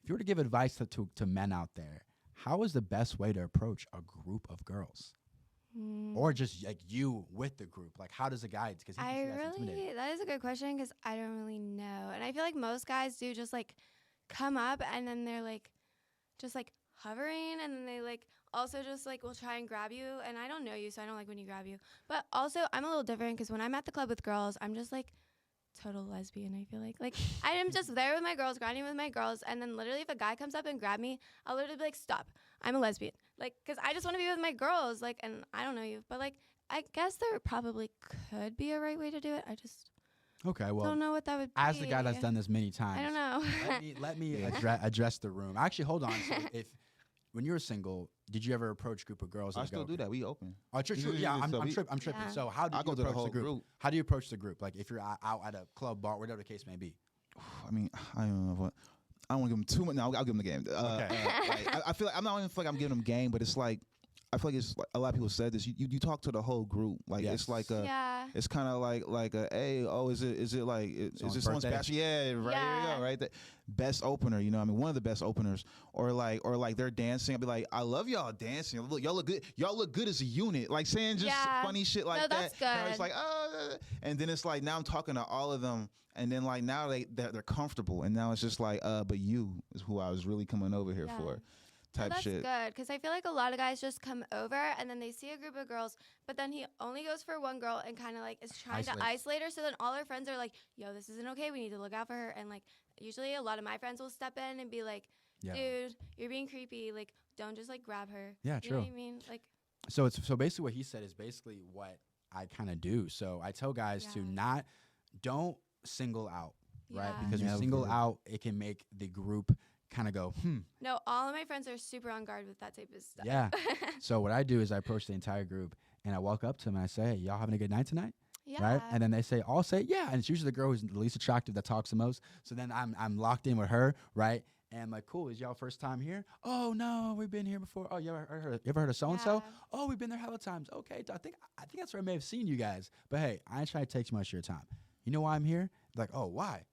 If you were to give advice to men out there, how is the best way to approach a group of girls? Or just like you with the group? Like, how does a guy? Because That is a good question because I don't really know. And I feel like most guys do just like come up and then they're like, just like hovering and then they like also just like will try and grab you. And I don't know you, so I don't like when you grab you. But also, I'm a little different because when I'm at the club with girls, I'm just like total lesbian, I feel like. Like, I am just there with my girls, grinding with my girls. And then literally, if a guy comes up and grab me, I'll literally be like, stop. I'm a lesbian. Like, because I just want to be with my girls. Like, and I don't know you. But like, I guess there probably could be a right way to do it. I just Okay, well, don't know what that would be. as the guy that's done this many times, I don't know. let me address the room. Actually, hold on. So if when you were single, did you ever approach a group of girls? I and still go, do that. We open. Oh, true. Yeah, I'm tripping. Yeah. So how do I you go to the approach whole the group? group. How do you approach the group? Like if you're out at a club, bar, whatever the case may be. I mean, I don't know what. I don't want to give them too much. No, I'll give them the game. Okay. Like, I feel like I'm not even feel like I'm giving them game, but it's like I feel like it's like a lot of people said this. You talk to the whole group. Like Yes. it's like a. Yeah. It's kind of like a hey, oh, is it like is Someone's this someone's birthday? special? Yeah, right. Here Yeah. you go, right. The best opener, you know, I mean, one of the best openers, or like they're dancing. I'll be like, I love y'all dancing. Look, y'all look good. Y'all look good as a unit. Like saying just Yeah. funny shit like No, that. that's And it's good. like and then it's like now I'm talking to all of them, and then like now they're comfortable, and now it's just like but you is who I was really coming over here Yeah. for. No, Type that's shit. good because I feel like a lot of guys just come over and then they see a group of girls, but then he only goes for one girl and kind of like is trying to isolate her. So then all her friends are like, "Yo, this isn't okay. We need to look out for her." And like usually a lot of my friends will step in and be like, Yeah. "Dude, you're being creepy. Like, don't just like grab her." Yeah, You know true. what I mean? Like, So basically what he said is basically what I kind of do. So I tell guys to Yeah. don't single out, right? Yeah. Because when you single Never. out, it can make the group kind of go, no, all of my friends are super on guard with that type of stuff. yeah. So what I do is I approach the entire group and I walk up to them and I say, hey, y'all having a good night tonight? Yeah. Right? And then I'll say, yeah. And it's usually the girl who's the least attractive that talks the most. So then I'm locked in with her, right? And I'm like, cool, is y'all first time here? Oh no, we've been here before. Oh, you ever heard of so and so? Yeah. Oh, we've been there hella times. Okay, I think that's where I may have seen you guys. But hey, I ain't trying to take too much of your time. You know why I'm here? Like, oh, why?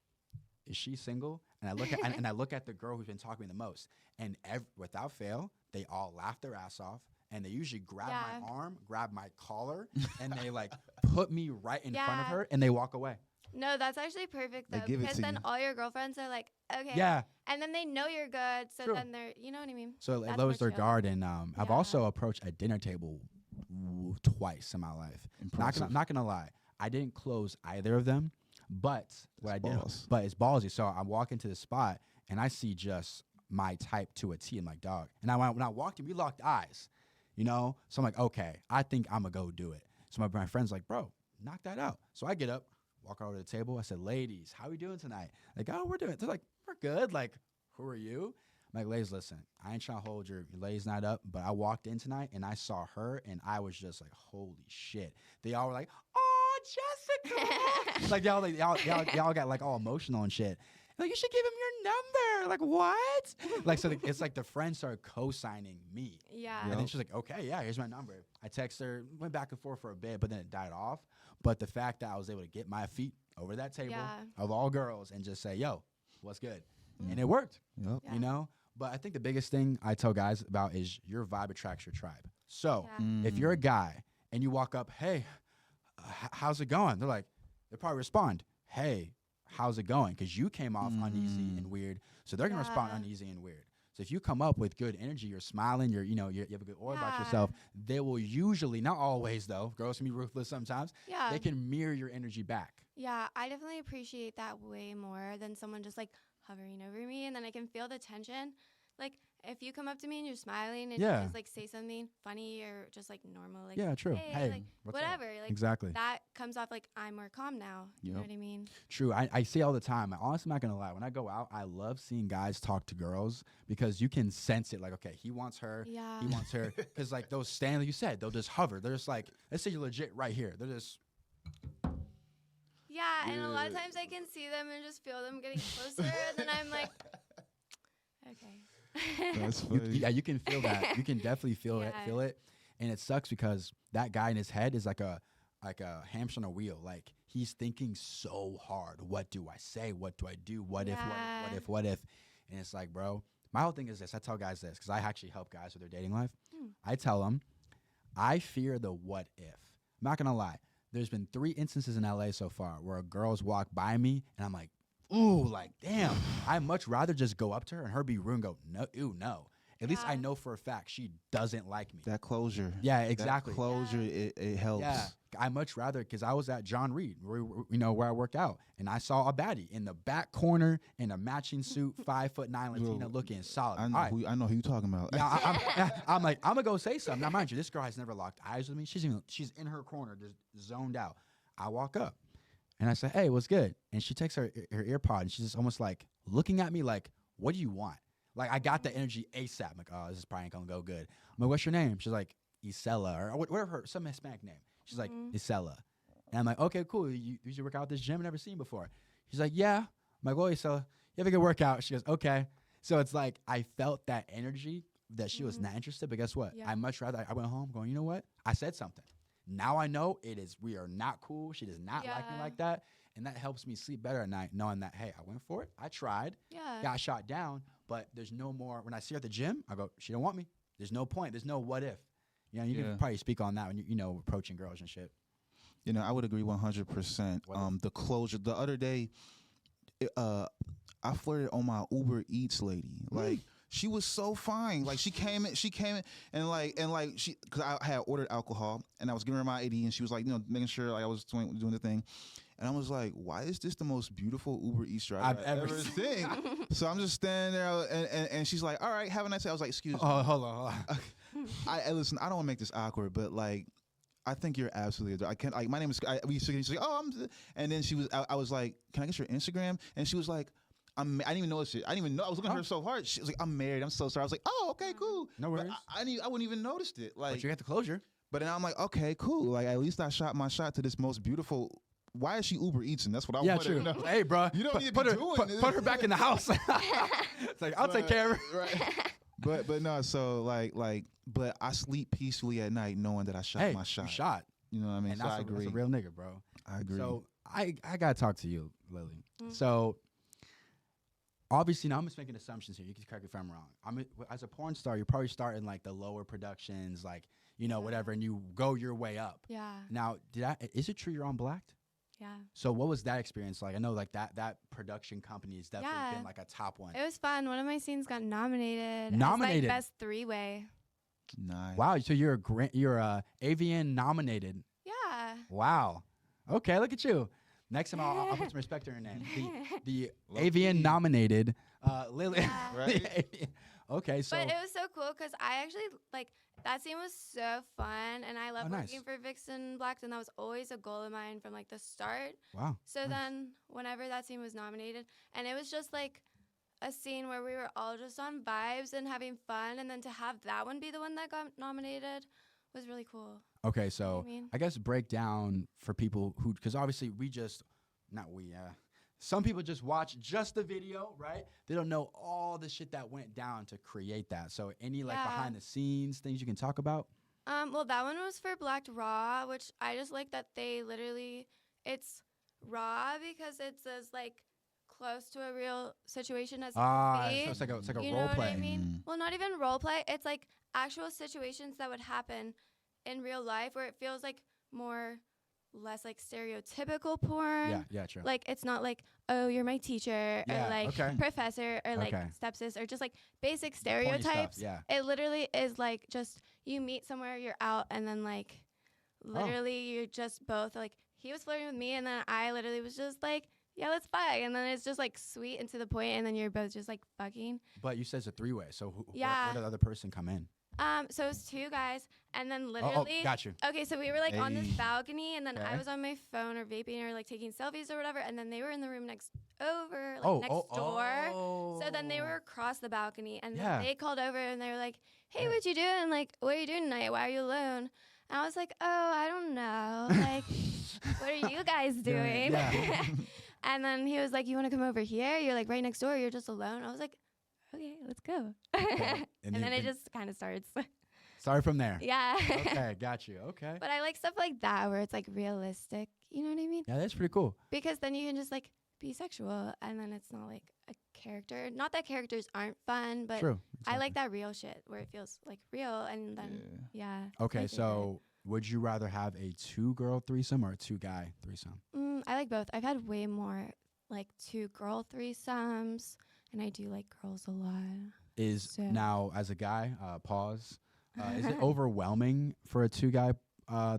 Is she single? And I look at and I look at the girl who's been talking to me the most, and without fail, they all laugh their ass off, and they usually grab Yeah. my arm, grab my collar, and they like put me right in front of Yeah. her, and they walk away. No, that's actually perfect They though, give it because to then you. all your girlfriends are like, okay, Yeah. and then they know you're good, so True. then they're, you know what I mean? So it That's lowers more their chill. guard, and I've Yeah. also approached a dinner table twice in my life. Impressive. Not gonna lie, I didn't close either of them, but what I did, balls. but it's ballsy. So I walk into the spot and I see just my type to a T. I'm like, dog. And when I walked in, we locked eyes, you know. So I'm like, okay, I think I'm gonna go do it. So my friend's like, bro, knock that out. So I get up, walk over to the table. I said, ladies, how we doing tonight? Like, oh, we're doing. They're like, we're good. Like, who are you? I'm like, ladies, listen, I ain't trying to hold your ladies night up, but I walked in tonight and I saw her and I was just like, holy shit. They all were like, oh, Jessica. Like, y'all got like all emotional and shit. Like, you should give him your number. Like, what? Like, so it's like the friends started co-signing me. Yeah. And then she's like, okay, yeah, here's my number. I text her, went back and forth for a bit, but then it died off. But the fact that I was able to get my feet over that table Yeah. of all girls and just say, yo, what's good? And it worked, Yep. Yeah. you know? But I think the biggest thing I tell guys about is your vibe attracts your tribe. So Yeah. if you're a guy and you walk up, hey, how's it going? They're like, they'll probably respond, hey, how's it going? Because you came off uneasy and weird. So they're going to respond Yeah. uneasy and weird. So if you come up with good energy, you're smiling, you have a good aura about Yeah. yourself, they will usually, not always though, girls can be ruthless sometimes, Yeah. they can mirror your energy back. Yeah, I definitely appreciate that way more than someone just like hovering over me and then I can feel the tension. Like if you come up to me and you're smiling and Yeah. you just like say something funny or just like normal, like Yeah, true. Hey, like what's up? whatever, like Exactly. that comes off like I'm more calm now. You know Yep. what I mean? True. I see all the time. I honestly, I'm not gonna lie. When I go out, I love seeing guys talk to girls because you can sense it. Like, okay, he wants her. Yeah. He wants her. Because like those stand, like you said, they'll just hover. They're just like, let's say you're legit right here. They're just. Yeah, and a lot of times I can see them and just feel them getting closer, and then I'm like, okay. That's You, funny. yeah, you can feel that. You can definitely feel it. Yeah. Feel it, and it sucks because that guy in his head is like a hamster on a wheel. Like he's thinking so hard. What do I say? What do I do? What if? What if? And it's like, bro, my whole thing is this. I tell guys this because I actually help guys with their dating life. I tell them, I fear the what if. I'm not gonna lie. There's been 3 instances in LA so far where a girl's walked by me and I'm like, ooh, like damn. I'd much rather just go up to her and her be rude and go, no, ew, no. At least I Yeah. know for a fact she doesn't like me. That closure. Yeah, exactly. That closure, it helps. Yeah, I much rather because I was at John Reed, where I work out, and I saw a baddie in the back corner in a matching suit, 5'9" Latina, Yo, looking solid. I know, All right. I know who you talking about. Yeah, I'm like, I'm gonna go say something. Now, mind you, this girl has never locked eyes with me. She's in her corner, just zoned out. I walk up, and I say, "Hey, what's good?" And she takes her earpod, and she's just almost like looking at me, like, "What do you want?" Like I got the energy ASAP. I'm like, "Oh, this is probably ain't gonna go good." I'm like, "What's your name?" She's like, "Isella," or whatever some Hispanic name. She's like, "Isella," and I'm like, "Okay, cool. You usually work out at this gym? I've never seen before." She's like, "Yeah." I'm like, "Well, Isella, you have a good workout." She goes, "Okay." So it's like I felt that energy that she was not interested, but guess what? Yeah. I much rather I went home going, you know what? I said something. Now I know we are not cool. She does not like me Yeah. like that. And that helps me sleep better at night, knowing that, hey, I went for it. I tried, Yeah. got shot down, but there's no more. When I see her at the gym, I go, she don't want me. There's no point. There's no what if. You know, you Yeah. can probably speak on that when you know, approaching girls and shit. You know, I would agree 100%. What The closure. The other day, I flirted on my Uber Eats lady. Like she was so fine. Like she came in, and because I had ordered alcohol and I was giving her my ID and she was like, you know, making sure like I was doing the thing. And I was like, why is this the most beautiful Uber Eats driver I've I've ever ever seen? So I'm just standing there and she's like, all right, have a nice day. I was like, excuse me. Oh, hold on. Listen, I don't want to make this awkward, but like, I think you're absolutely adorable. I can't like my name is. She's like, oh, and then she was. I was like, can I get your Instagram? And she was like, I didn't even notice it. I didn't even know. I was looking at her so hard. She was like, I'm married. I'm so sorry. I was like, oh, okay, cool. No But worries. I wouldn't even noticed it. Like, But you got the closure. but then I'm like, okay, cool. Like at least I shot my shot to this most beautiful. Why is she Uber Eating? That's what I Yeah, wanted true. to know. Hey, bro. You don't need to put be her, doing this. put her back in the house. It's like, I'll take care of her. Right. But no. So but I sleep peacefully at night knowing that I shot Hey, my shot. you shot. You know what I mean? And So I that's agree. a real nigga, bro. I agree. So I gotta talk to you, Lily. So obviously, now I'm just making assumptions here. You can correct me if I'm wrong. As a porn star, you're probably starting like the lower productions, like whatever, and you go your way up. Yeah. Now, is it true you're on Blacked? Yeah. So what was that experience like? I know like that production company has definitely Yeah. been like a top one. It was fun. One of my scenes got nominated. Nominated? As, like, best 3-way. nice. Wow, so you're a AVN nominated. Yeah. Wow. Okay, look at you. Next time I'll put some respect on your name. The Low-key. AVN nominated Lily. Yeah. Right? Okay, so But it was so cool because I actually like that scene was so fun, and I love Oh, nice. working for Vixen Blacked, and that was always a goal of mine from like the start. wow. So Nice. then, whenever that scene was nominated, and it was just like a scene where we were all just on vibes and having fun, and then to have that one be the one that got nominated was really cool. Okay, so I mean? I guess break down for people who, because obviously some people just watch just the video, right? They don't know all the shit that went down to create that. So any like Yeah. behind the scenes things you can talk about? Well, that one was for Blacked Raw, which I just like that they literally, it's raw because it's as like close to a real situation as it can be. So it's like a You role know play. what I mean? Mm. Well, not even role play. It's like actual situations that would happen in real life where it feels like less like stereotypical porn. Yeah, true. Like it's not like, oh, you're my teacher Yeah, or like okay. professor or like Okay. stepsis or just like basic Corny stereotypes. stuff, It literally is like just you meet somewhere, you're out, and then like literally you're just both like he was flirting with me, and then I literally was just like, yeah, let's fuck. And then it's just like sweet and to the point, and then you're both just like fucking. But you said it's a 3-way, so Yeah. where did the other person come in? So it was 2 guys, and then Oh, literally. got you. Okay, so we were like on this Hey. balcony, and then Okay. I was on my phone or vaping or like taking selfies or whatever, and then they were in the room next over, like Oh, next door. So then they oh. were across the balcony, and Yeah. then they called over and they were like, "Hey, Yeah. what you doing? Like, what are you doing tonight? Why are you alone?" And I was like, "Oh, I don't know. Like, what are you guys doing?" Yeah. And then he was like, "You want to come over here? You're like right next door. You're just alone." I was like, "Okay, let's go." Okay. And then it just kind of starts. Sorry from there. Yeah. Okay, got you. Okay. But I like stuff like that where it's like realistic. You know what I mean? Yeah, that's pretty cool. Because then you can just like be sexual, and then it's not like a character. Not that characters aren't fun, but True. I like that real shit where it feels like real, and then yeah. Okay, I think so would you rather have a 2-girl threesome or a 2-guy threesome? I like both. I've had way more like 2-girl threesomes, and I do like girls a lot. Is So- now as a guy, pause. Is it overwhelming for a 2-guy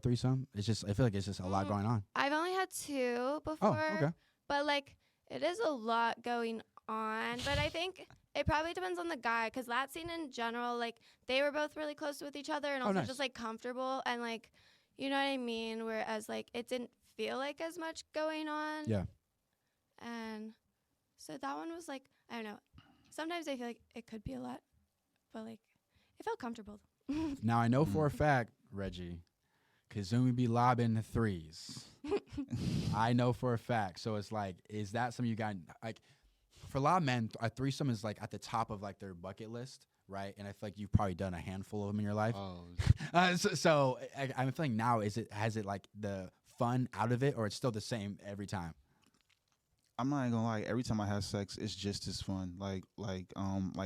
threesome? It's just I feel like it's just a lot going on. I've only had 2 before. Oh, okay. But like it is a lot going on. But I think it probably depends on the guy, because that scene in general, like they were both really close with each other and also nice. just like comfortable and like, you know what I mean? Whereas like it didn't feel like as much going on. Yeah. And so that one was like, I don't know. Sometimes I feel like it could be a lot, but like it felt comfortable. Now I know for a fact, Reggie, Kazumi be lobbing the 3s. I know for a fact. So it's like, is that something you got like for a lot of men, a threesome is like at the top of like their bucket list, right? And I feel like you've probably done a handful of them in your life. Oh, So I'm feeling now, has it like the fun out of it, or it's still the same every time? I'm not even gonna lie. Every time I have sex, it's just as fun. Like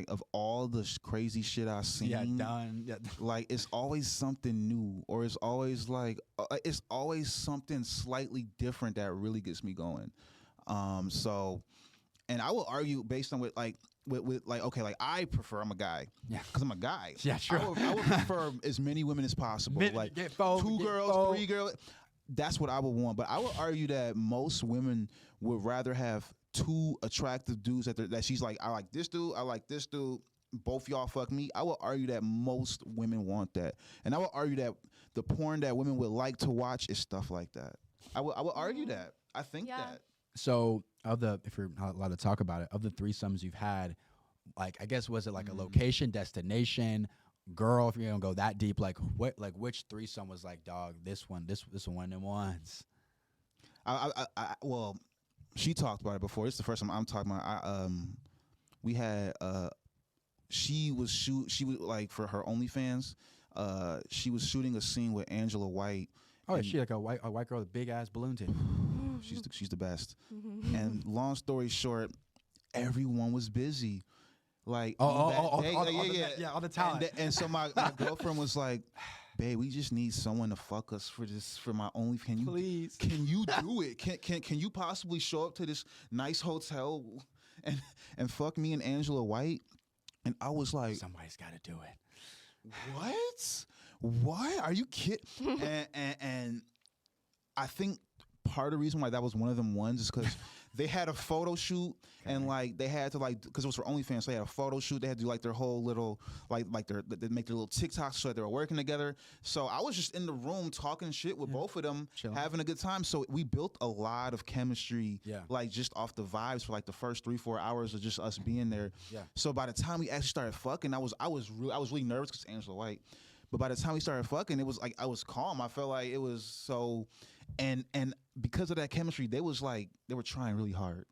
of all the crazy shit I've seen, Yeah, done. Yeah. like it's always something new, or it's always like it's always something slightly different that really gets me going. So, and I will argue based on with like okay, like I prefer, I'm a guy, Yeah. because I'm a guy. Yeah, sure. I would prefer as many women as possible, like Get both, 2 get girls, both. 3 girls. That's what I would want. But I would argue that most women would rather have 2 attractive dudes that she's like, I like this dude, I like this dude, both y'all fuck me. I would argue that most women want that. And I would argue that the porn that women would like to watch is stuff like that. I would argue that. I think Yeah. that. So if you're not allowed to talk about it, of the threesomes you've had, like I guess was it like a location, destination, girl? If you're gonna go that deep, like which threesome was like, dog, this one of them ones? Well, she talked about it before. It's the first time I'm talking about. We had she was like for her OnlyFans. She was shooting a scene with Angela White. Oh, is and she like a white girl with big ass balloon tip? she's the best. And long story short, everyone was busy. Like all yeah, all the talent. And so my girlfriend was like, "Babe, we just need someone to fuck us for my OnlyFans. Please. Can you do it? Can you possibly show up to this nice hotel and fuck me and Angela White?" And I was like, Somebody's got to do it. What? Are you kidding? and I think part of the reason why that was one of them ones is because they had a photo shoot and like they had to because it was for OnlyFans, so they had a photo shoot. They had to do like their whole little they make their little TikToks so that they were working together. So I was just in the room talking shit with both of them, Chilling. having a good time. So we built a lot of chemistry, Yeah. like just off the vibes for like the first 3-4 hours of just us being there. Yeah. So by the time we actually started fucking, I was really nervous because Angela White. But by the time we started fucking, it was like I was calm. I felt like it was so, and because of that chemistry, they were trying really hard.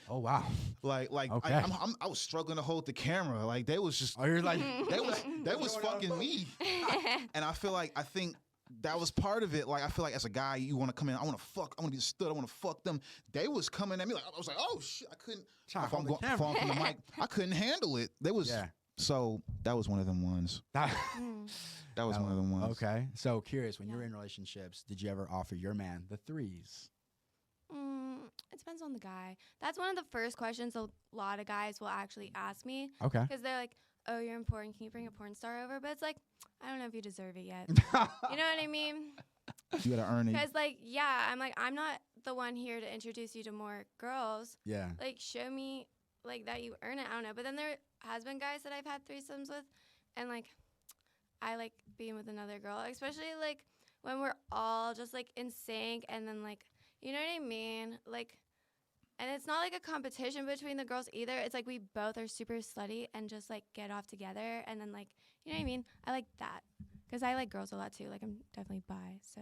Oh wow. like Okay. I was struggling to hold the camera. Like they was just Oh, you're like they was fucking me. And I think that was part of it. Like I feel like as a guy, you want to come in. I want to be stood. I want to fuck them. They was coming at me like I was like, oh shit, I couldn't. Trying to If I'm hold the going falling from the mic, I couldn't handle it. They was Yeah. so that was one of them ones. That was one of them ones. Okay. So curious, when you were in relationships, did you ever offer your man the 3s? It depends on the guy. That's one of the first questions a lot of guys will actually ask me, Okay. because they're like, "Oh, you're in porn. Can you bring a porn star over?" But it's like, I don't know if you deserve it yet. You know what I mean? You gotta earn it. Because like, yeah, I'm like, I'm not the one here to introduce you to more girls. Yeah. Like, show me, like, that you earn it. I don't know. But then there has been guys that I've had threesomes with, and, like, I like being with another girl, especially, like, when we're all just, like, in sync, and then, like, you know what I mean? Like, and it's not, like, a competition between the girls either. It's, like, we both are super slutty and just, like, get off together, and then, like, you know what I mean? I like that. Because I like girls a lot, too. Like, I'm definitely bi, so.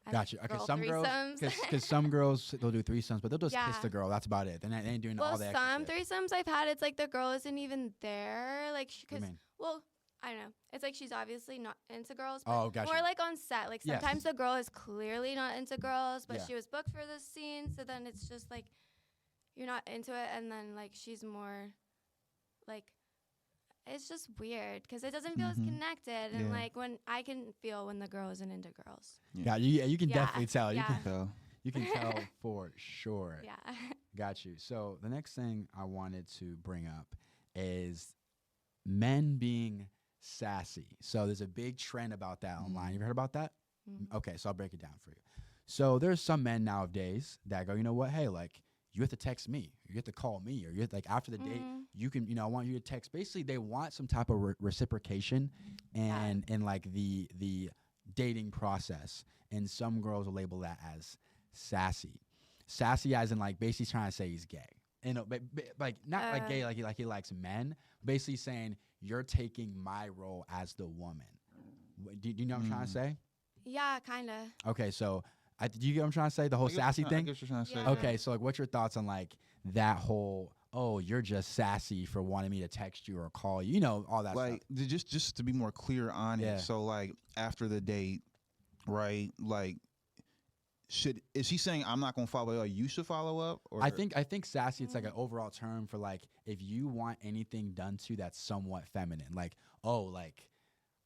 I Gotcha. like Okay, girl some girls, threesomes. because some girls they'll do threesomes, but they'll just kiss Yeah. the girl. That's about it. They ain't doing all Well, the extra some shit. threesomes I've had, it's like the girl isn't even there. Like, What do because, you mean? well, I don't know. It's like she's obviously not into girls. But Oh, gotcha. more like on set. Like, Yes. sometimes the girl is clearly not into girls, but Yeah. she was booked for this scene. So then it's just like, you're not into it. And then, like, she's more, like, it's just weird because it doesn't feel as Mhm. connected. And, Yeah. like, when I can feel when the girl isn't into girls. Yeah, you can Yeah, definitely tell. yeah. You can tell for sure. Yeah. Got you. So the next thing I wanted to bring up is men being sassy. So there's a big trend about that online. You ever heard about that? Mhm. Okay, so I'll break it down for you. So there's some men nowadays that go, you know what? Hey, like you have to text me, you have to call me, or you have to, like after the date, Mhm. you can, I want you to text. Basically, they want some type of reciprocation, and in like the dating process. And some girls will label that as sassy as in like basically trying to say he's gay. But like not like gay like he likes men. Basically saying you're taking my role as the woman. Do you know what I'm trying to say? Yeah, kind of. Okay, so do you get what I'm trying to say? The whole sassy I thing. guess you're trying to say. Yeah. Okay, so like, what's your thoughts on like that whole? Oh, you're just sassy for wanting me to text you or call you. You know all that Like stuff. just to be more clear on Yeah. it. So like after the date, right? Like, is he saying I'm not gonna follow up? You should follow up. Or I think sassy. It's like an overall term for like if you want anything done to that's somewhat feminine. Like like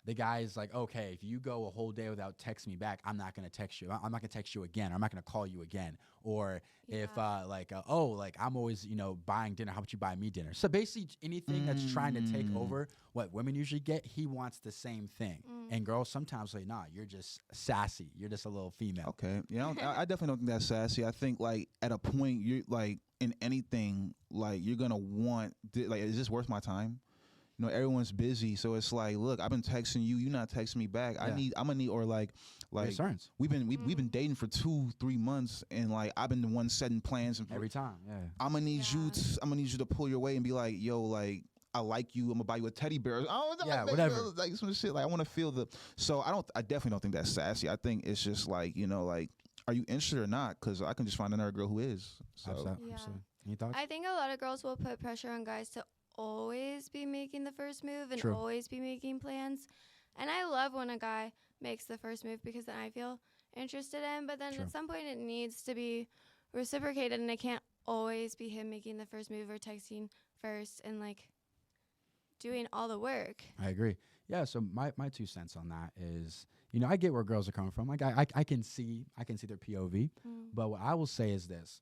the guy's like, okay, if you go a whole day without texting me back, I'm not gonna text you. I'm not gonna text you again. Or I'm not gonna call you again. Or if I'm always buying dinner. How about you buy me dinner? So basically anything that's trying to take over what women usually get, he wants the same thing. And girls sometimes say, nah, you're just sassy. You're just a little female. Okay. Yeah, I definitely don't think that's sassy. I think like at a point you're like in anything like you're gonna want like is this worth my time? Everyone's busy, so it's like, look, I've been texting you, you're not texting me back. Yeah. I'm gonna need or like Concerns. we've been dating for 2-3 months, and like I've been the one setting plans and Every time. Yeah. I'm gonna need you to pull your weight and be like, yo, like I like you. I'm gonna buy you a teddy bear. Yeah, whatever. Like some shit. Like I want to feel the. So I definitely don't think that's sassy. I think it's just like like, are you interested or not? Because I can just find another girl who is. So Absolutely. Yeah. Any thoughts? I think a lot of girls will put pressure on guys to always be making the first move and True. always be making plans. And I love when a guy makes the first move because then I feel interested in. But then True. at some point it needs to be reciprocated, and it can't always be him making the first move or texting first and like doing all the work. I agree. Yeah. So my 2 cents on that is, I get where girls are coming from. Like I can see their POV, but what I will say is this: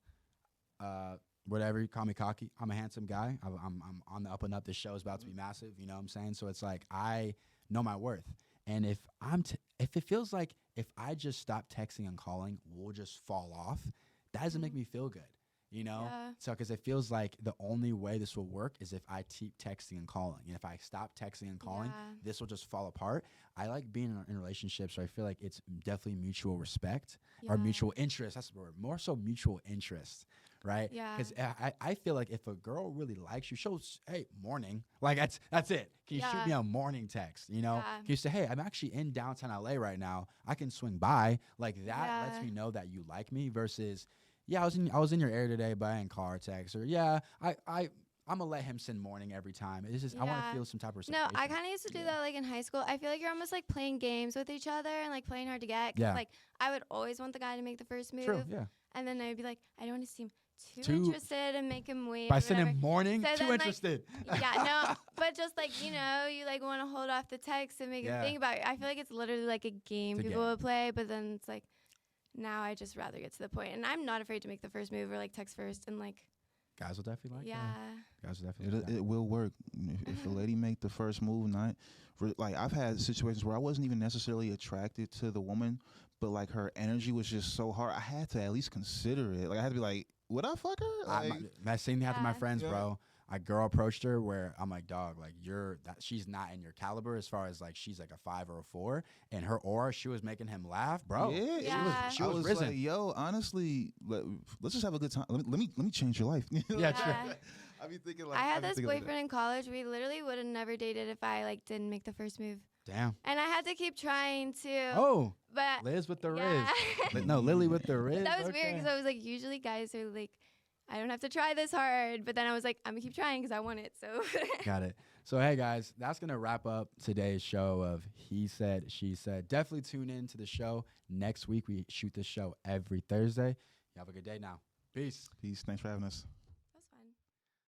whatever you call me cocky, I'm a handsome guy. I'm on the up and up. This show is about to be massive. You know what I'm saying? So it's like I know my worth, and if if it feels like if I just stop texting and calling, we'll just fall off. That doesn't make me feel good. Yeah. So because it feels like the only way this will work is if I keep texting and calling, and if I stop texting and calling, Yeah. this will just fall apart. I like being in relationships where I feel like it's definitely mutual respect or Yeah. mutual interest. That's the word. More so mutual interest, right? Yeah. Because I feel like if a girl really likes you, she'll hey, morning. Like that's it. Can you shoot Yeah. me a morning text? Yeah. Can you say, hey, I'm actually in downtown LA right now. I can swing by. Like that lets Yeah. me know that you like me versus, yeah, I was in your area today, but I didn't call or text. Or yeah, I'm gonna let him send morning every time. It's just I want to Yeah. feel some type of No, reciprocation. I kind of used to do that like in high school. I feel like you're almost like playing games with each other and like playing hard to get. 'Cause, Yeah. like I would always want the guy to make the first move. True, yeah. And then I'd be like, I don't want to seem too Too- interested and make him wait. By or sending whatever. morning, So too then, like, interested. Yeah, no, but just like, you like want to hold off the text and make Yeah. him think about it. I feel like it's literally like a game It's a people game. would play, but then it's like, now I just rather get to the point. And I'm not afraid to make the first move or like text first and like Guys will definitely like Yeah. that. Guys will definitely like that. It will work if the lady make the first move. Not like I've had situations where I wasn't even necessarily attracted to the woman, but like her energy was just so hard. I had to at least consider it. Like I had to be like, would I fuck her? Like, That same thing happened to my Yeah. friends, Yeah. bro. A girl approached her where I'm like, dog, like she's not in your caliber as far as like she's like a 5 or a 4, and her aura, she was making him laugh, bro. yeah, Yeah. She I was was risen. like, yo, honestly, let's just have a good time. Let me change your life. Yeah, true. Yeah. I be thinking like I had be this thinking like that. boyfriend in college. We literally would have never dated if I like didn't make the first move. Damn. And I had to keep trying to. Oh, But Liz with the yeah. Riz. No, Lily with the Riz. That was weird okay. because I was like, usually guys are like, I don't have to try this hard. But then I was like, I'm gonna keep trying because I want it. So Got it. So, hey, guys, that's going to wrap up today's show of He Said, She Said. Definitely tune in to the show. Next week, we shoot this show every Thursday. You have a good day now. Peace. Peace. Thanks for having us.